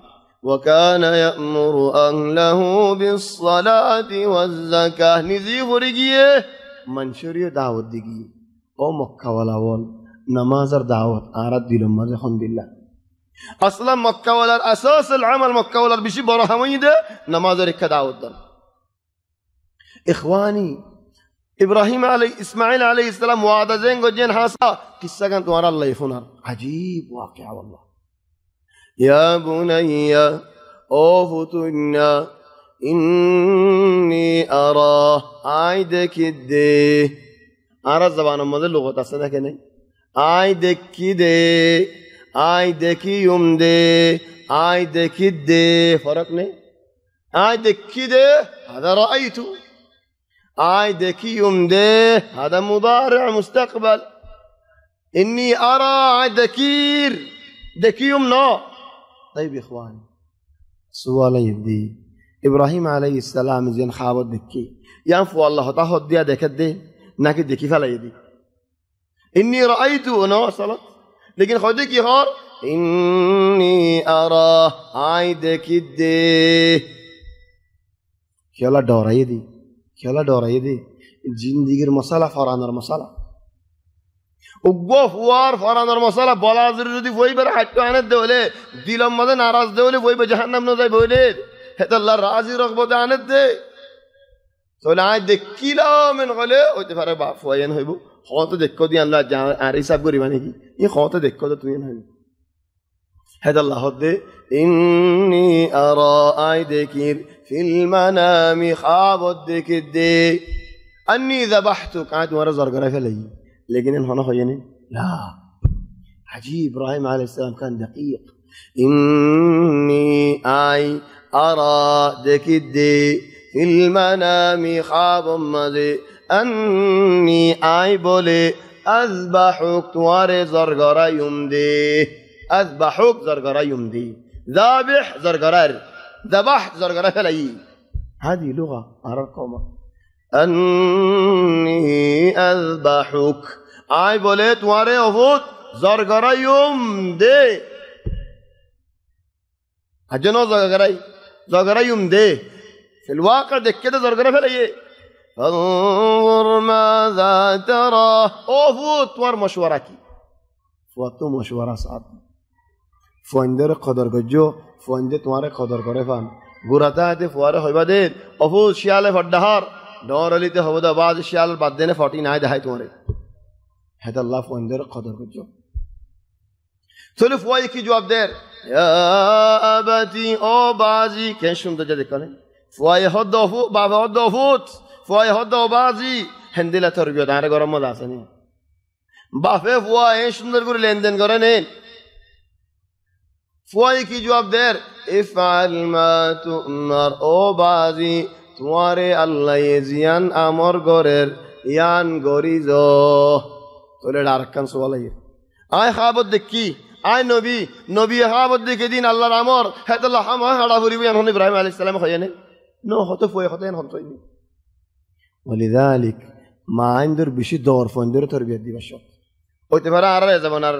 وكان يأمر أهله بالصلاة والزكاة نيزه فوري جيه منشوري دعوت ديجي أو مكة ولا وال نمازر دعوت أراد ديلهم مرحون بالله أصلا مكة ولا أساس العمل مكة ولا بشي برهمين ده نمازر كدعوت ده إخواني إبراهيم عليه إسماعيل عليه السلام وعد زين قجين حاسا قصة كانت ورا الله يفنر عجيب واقع والله يا بني أوفتنا إني أرى عيدك الدي أرى الزبان ماذا اللغة أصلا كني آي دكي دي آي دكي يوم دي آي دكي دي فرق نہیں آي دكي دي هذا رأيته آي دكي يوم دي هذا مضارع مستقبل إني أرى آي دكير دكي يوم نو طيب يا إخواني سؤال يبدي إبراهيم عليه السلام زين خابط دكي ينفو الله تاخد دي دكت دي ناكد دكي فلا يدي إني رأيت أنا وصلت لكن خدك يخار إني أرى عيدك الدي كلا دورة يدي كلا دورة يدي الجندير مسألة فران المسألة উগ্র ফুয়ার ফরানোর মশলা বলা যদি বইবার হাঁটতে আনে দেলে দিলম মাঝে নারাজ দেলে বইবে জাহান্নাম না যাই বইলে হেতে আল্লাহ রাজি রাখবো দে আনে দে তাহলে আয় দেখিলাম কলে হইতে পারে বা ফুয়াইন হইব কত দেখ দিয়ে আল্লাহ আর হিসাব করিবা নাকি ই কত দেখ তুই হইব হেতে আল্লাহ দে ইন্নি আরা আই দেখির ফিল মানামি খাবত দেখি দে अन्नी ज़बहतुक आज तुम्हारा ज़रगरा फैलाई लेकिन इन्होंने हो नहीं ला अजीब इब्राहिम अलैहिस्सलाम का दकीक इन्नी आई अरा देखी दे फिल मनामी ख्वाब मज़े अन्नी आई बोले अज़बहुक तुम्हारे ज़रगरा युम दे अज़बहुक ज़रगरा युम दे ज़ाबिह ज़रगरा ذبح ज़रगरा फैलाई هذه लुगा अरब कौम अन्नी अज़बहुक आय बोले तुम्हारे अफूत ज़रगरायुम दे अजनो ज़रगरायुम दे फिलवाक़ा देख के तो ज़रगरा फैलाइए फंज़ुर माज़ा तरा अफूत तुम्हार मशवरा की फुआतो मशवरा साथ फुआंदर कदर गज्जो फुआंदे तुम्हारे कदर करे फान गुराता है फुआरे होइबा दे अफूत शियाले फड्डहार डोरलिते हवदा बाज शियाल बाद देने 49 दहाई तुम्हारे हैद अल्लाह फुआंदर कदर गज्जो चलो फुआई की जवाब दे या अबती ओ बाजी के सुनते जा देखने फुआई हद अफू बाबा हद अफूत फुआई हद बाजी हिंदीला तरबियत आरे गरम मजा आसनी बाफे फुआई सुंदर गुरु लेन देन करे ने फुआई की जवाब दे इफ़अल मा तुमर ओ बाजी तुम्हारे अल्लाह ये जियान आमर गोरेर यान गोरी जो तोले डारकन सवाल है आय खाबत देखी आय नबी खाबत देखे दिन अल्लाह आमर है तो अल्लाह हम हड़ा बुरी भी अनहोनी इब्राहिम अलैहिस्सलाम खोये ने नो होते फुए होते हैं हम तो नहीं वलिदालिक मा इंदर बिशी दौर फंदर तरबियत दी बशो ओते बरा आ रहा है ज़मानार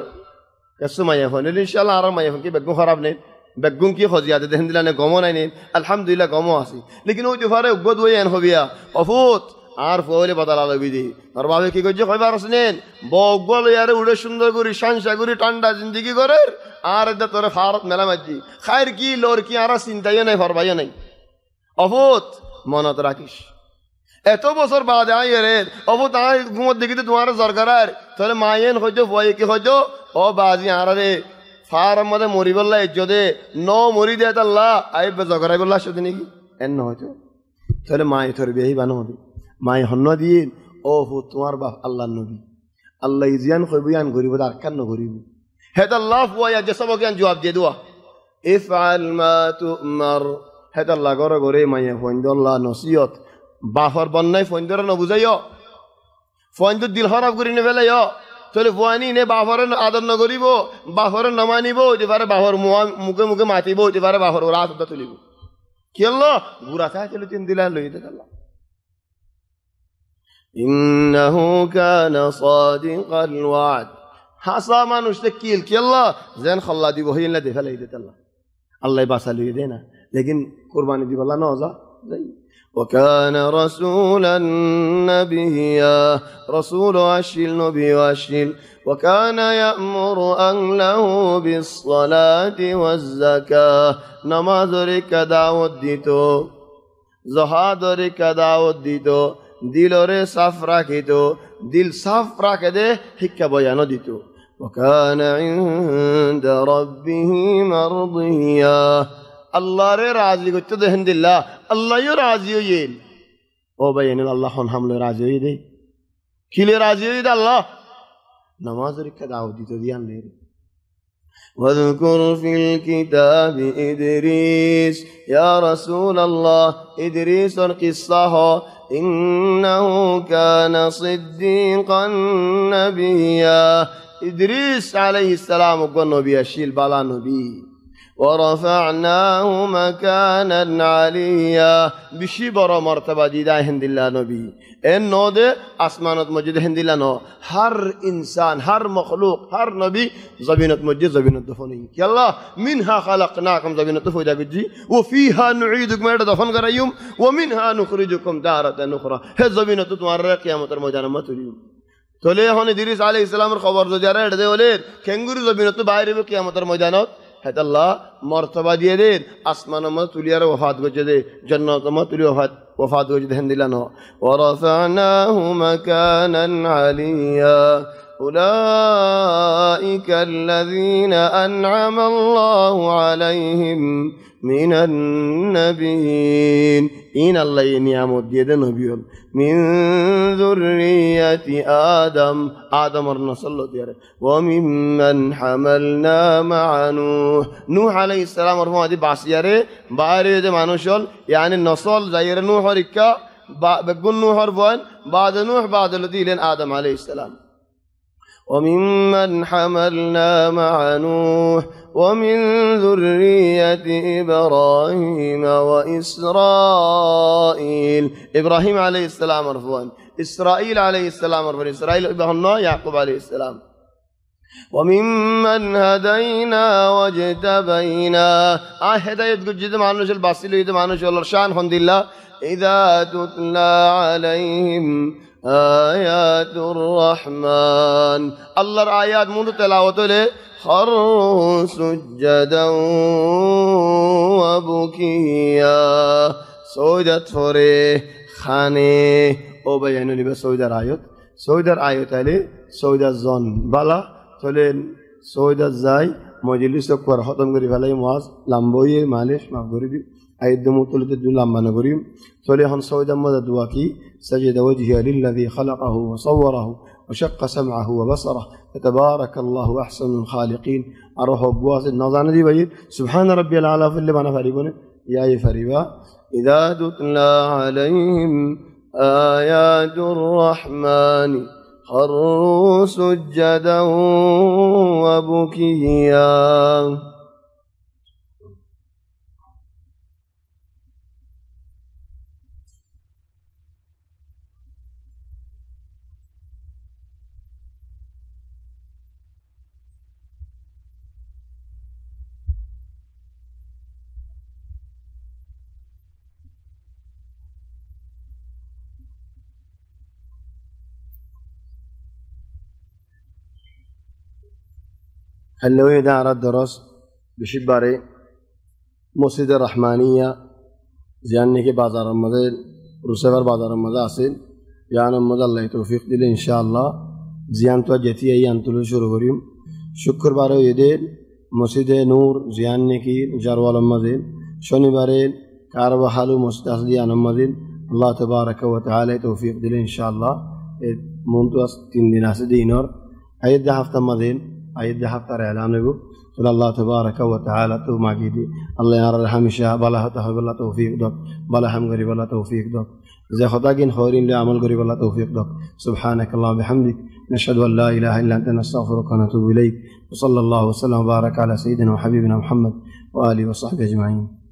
कसु माये फंदर इंशाल्लाह आ रहा माये फंकी बेगुं खराब नहीं बेगुं की खोजियाते देहन दिला ने गमो नहीं अल्हम्दुलिल्लाह गमो आसी लेकिन वो जो फारे उगद हुए हैं हो बिया अफूत आर फोले बदला लगी दी और बाबे की कुछ कोई बार उसने बोगल यार उड़े सुंदर गुरी शांशा गुरी टांडा जिंदगी करे आर इधर तोरे फारत मेला मज्जी खैर की लोर की आरा चिंताइए नहीं फरमाइए नहीं अफूत मौनत राकिश এত বছর বাদে আই রে অবত আই ঘুমত দেখি তো তোমার সরকার তাহলে মায়েন হইতো ফুয়াই কি হইতো ও বাজি আরে ফার্ম মধ্যে মরি বললা ইজ্জতে ন মরি দে আল্লাহ আই জগরাই বললা শুধু নাকি এন হইতো তাহলে মাই তোর বিয়ে বানো হবে মাই হন্ন দিয়ে ও হো তোমার বাপ আল্লাহর নবী আল্লাহ ইজিয়ান কইবিয়ান গরিব আর কান গরিব হেদ আল্লাহ ফুয়া যে সব জ্ঞান জবাব দিয়ে দোয়া ইফআল মা তুমার হেদ আল্লাহ গরে গরে মাই হইন্দ আল্লাহ নসিহত বাফর বন্যায় ফোনদর ন বুঝাইও ফোনদর দিল খারাপ করি নেবেলাইও তাহলে ফুয়ানি নে বাফরের আদর নগরিব বাফরের নমানিব হইতে পারে বাফর মুখে মুখে মাতিব হইতে পারে বাফর রাত তুলিব কি হলো বুড়া চাই চলে তিন দিলা লই দে আল্লাহ ইন্নাহু কানা সাদিকাল ওয়াদ হাসা মানুষ তে কিল কি আল্লাহ জান খাল্লা দিব হইলা দে ফেলাই দে আল্লাহ আল্লাহ বাসা লই দে না लेकिन কুরবানি দিব আল্লাহ না যা যাই وكان رسولا نبيا رسول أشيل نبي أشيل وكان يأمر أهله بالصلاة والزكاة نماز رك دعوت ديتو زهاد رك دعوت ديتو دل रे साफ राखितो दिल साफ राखे दे हिक्का बयान दितो وكان عند ربه مرضيا अल्लाह रे राजी करते देहन दिल्ला अल्लाह यो राजी हो ये ओ भाई ने अल्लाह हम लोग राजी हो दे खिले राजी हो दे अल्लाह नमाज रखा दाव दी तो ध्यान ले वذكر في الكتاب إدريس يا رسول الله إدريس القصة إنه كان صديقا نبيا إدريس عليه السلام وقال نبي الشيل بالا نبي ورفعناه مكانا عليا بشبر مرتبة جدا هند الله نبي ان نود اسمانات مجد هند الله نو هر انسان هر مخلوق هر نبي زبينة مجد زبينة دفني يا الله منها خلقناكم زبينة دفن بجي وفيها نعيدكم ما دفن غريم ومنها نخرجكم تارة أخرى هذ زبينة تمر قيامة المجانمة اليوم তোলে এখন ইদ্রিস আলাইহিস সালামের খবর যদি আর এড়ে হলে খেঙ্গুরি জমিনত বাইরে কিয়ামতের ময়দানত হেত আল্লাহ মর্তবা দিয়ে দেন আসমান মত তুলিয়ার ওফাত গজে দে জান্নাত মত তুলি ওফাত গজে দেন দিলানো ওয়ারাফানাহু মাকানান আলিয়া أولئك الذين أنعم الله عليهم من النبيين إن الله ينعمد يد نبيون من ذرية آدم الرسول وممن حملنا مع نوح عليه السلام ورحمه دي باسياره باري دي مانوشول يعني النصل زير نوح ركا بقول نوح رفوان بعد نوح بعد الذي لين آدم عليه السلام وممن حملنا مع نوح ومن ذرية إبراهيم وإسرائيل إبراهيم عليه السلام مرفوعا إسرائيل عليه السلام مرفوعا إسرائيل ابن يعقوب عليه السلام وممن هدينا واجتبينا هداية جد معنوش الباصل يد معنوش الشان حمد الله إذا تتلى عليهم آيات الرحمن الله آيات من تلاوت له خروا سجدا وبكيا سجدت فره خانه او بيانو لي بسجدر آيات عليه سجدت زون بالا تولين سجدت زاي مجلس كور ختم غري فلاي مواز لامبوي مالش مغربي آيات مطلت لامبا نغريم تولي هم سجدت مد دواكي سجد وجهه للذي خلقه وصوره وشق سمعه وبصره فتبارك الله أحسن الخالقين أروح بواس النظام دي بيت سبحان ربي الأعلى في اللي بنا فريبون يا فريبا إذا تتلى عليهم آيات الرحمن خروا سجدا وبكيا اللوية دار الدرس بشباري مسجد الرحمانية زيانة كي بازار رمضان روسفر بازار رمضان أصيل يعني رمضان الله توفيق دل إن شاء الله زيان توجتي أيام تلو شروع كريم شكر بارو يدين مسجد نور زيانة كي جاروال رمضان شوني بارين كاربا حالو مسجد أصديان رمضان الله تبارك وتعالى توفيق دل إن شاء الله منتوس تين ديناس دينار أيد هفته رمضان أيد هفتر إعلان له قل الله تبارك وتعالى تو معجدي الله يرى الحمشة بلا تحب الله توفيق دك بلا هم غريب الله توفيق دك إذا خداجين خورين لعمل غريب الله توفيق دك سبحانك اللهم بحمدك نشهد أن لا إله إلا أنت نستغفرك ونتوب إليك وصلى الله وسلم وبارك على سيدنا وحبيبنا محمد وآله وصحبه أجمعين.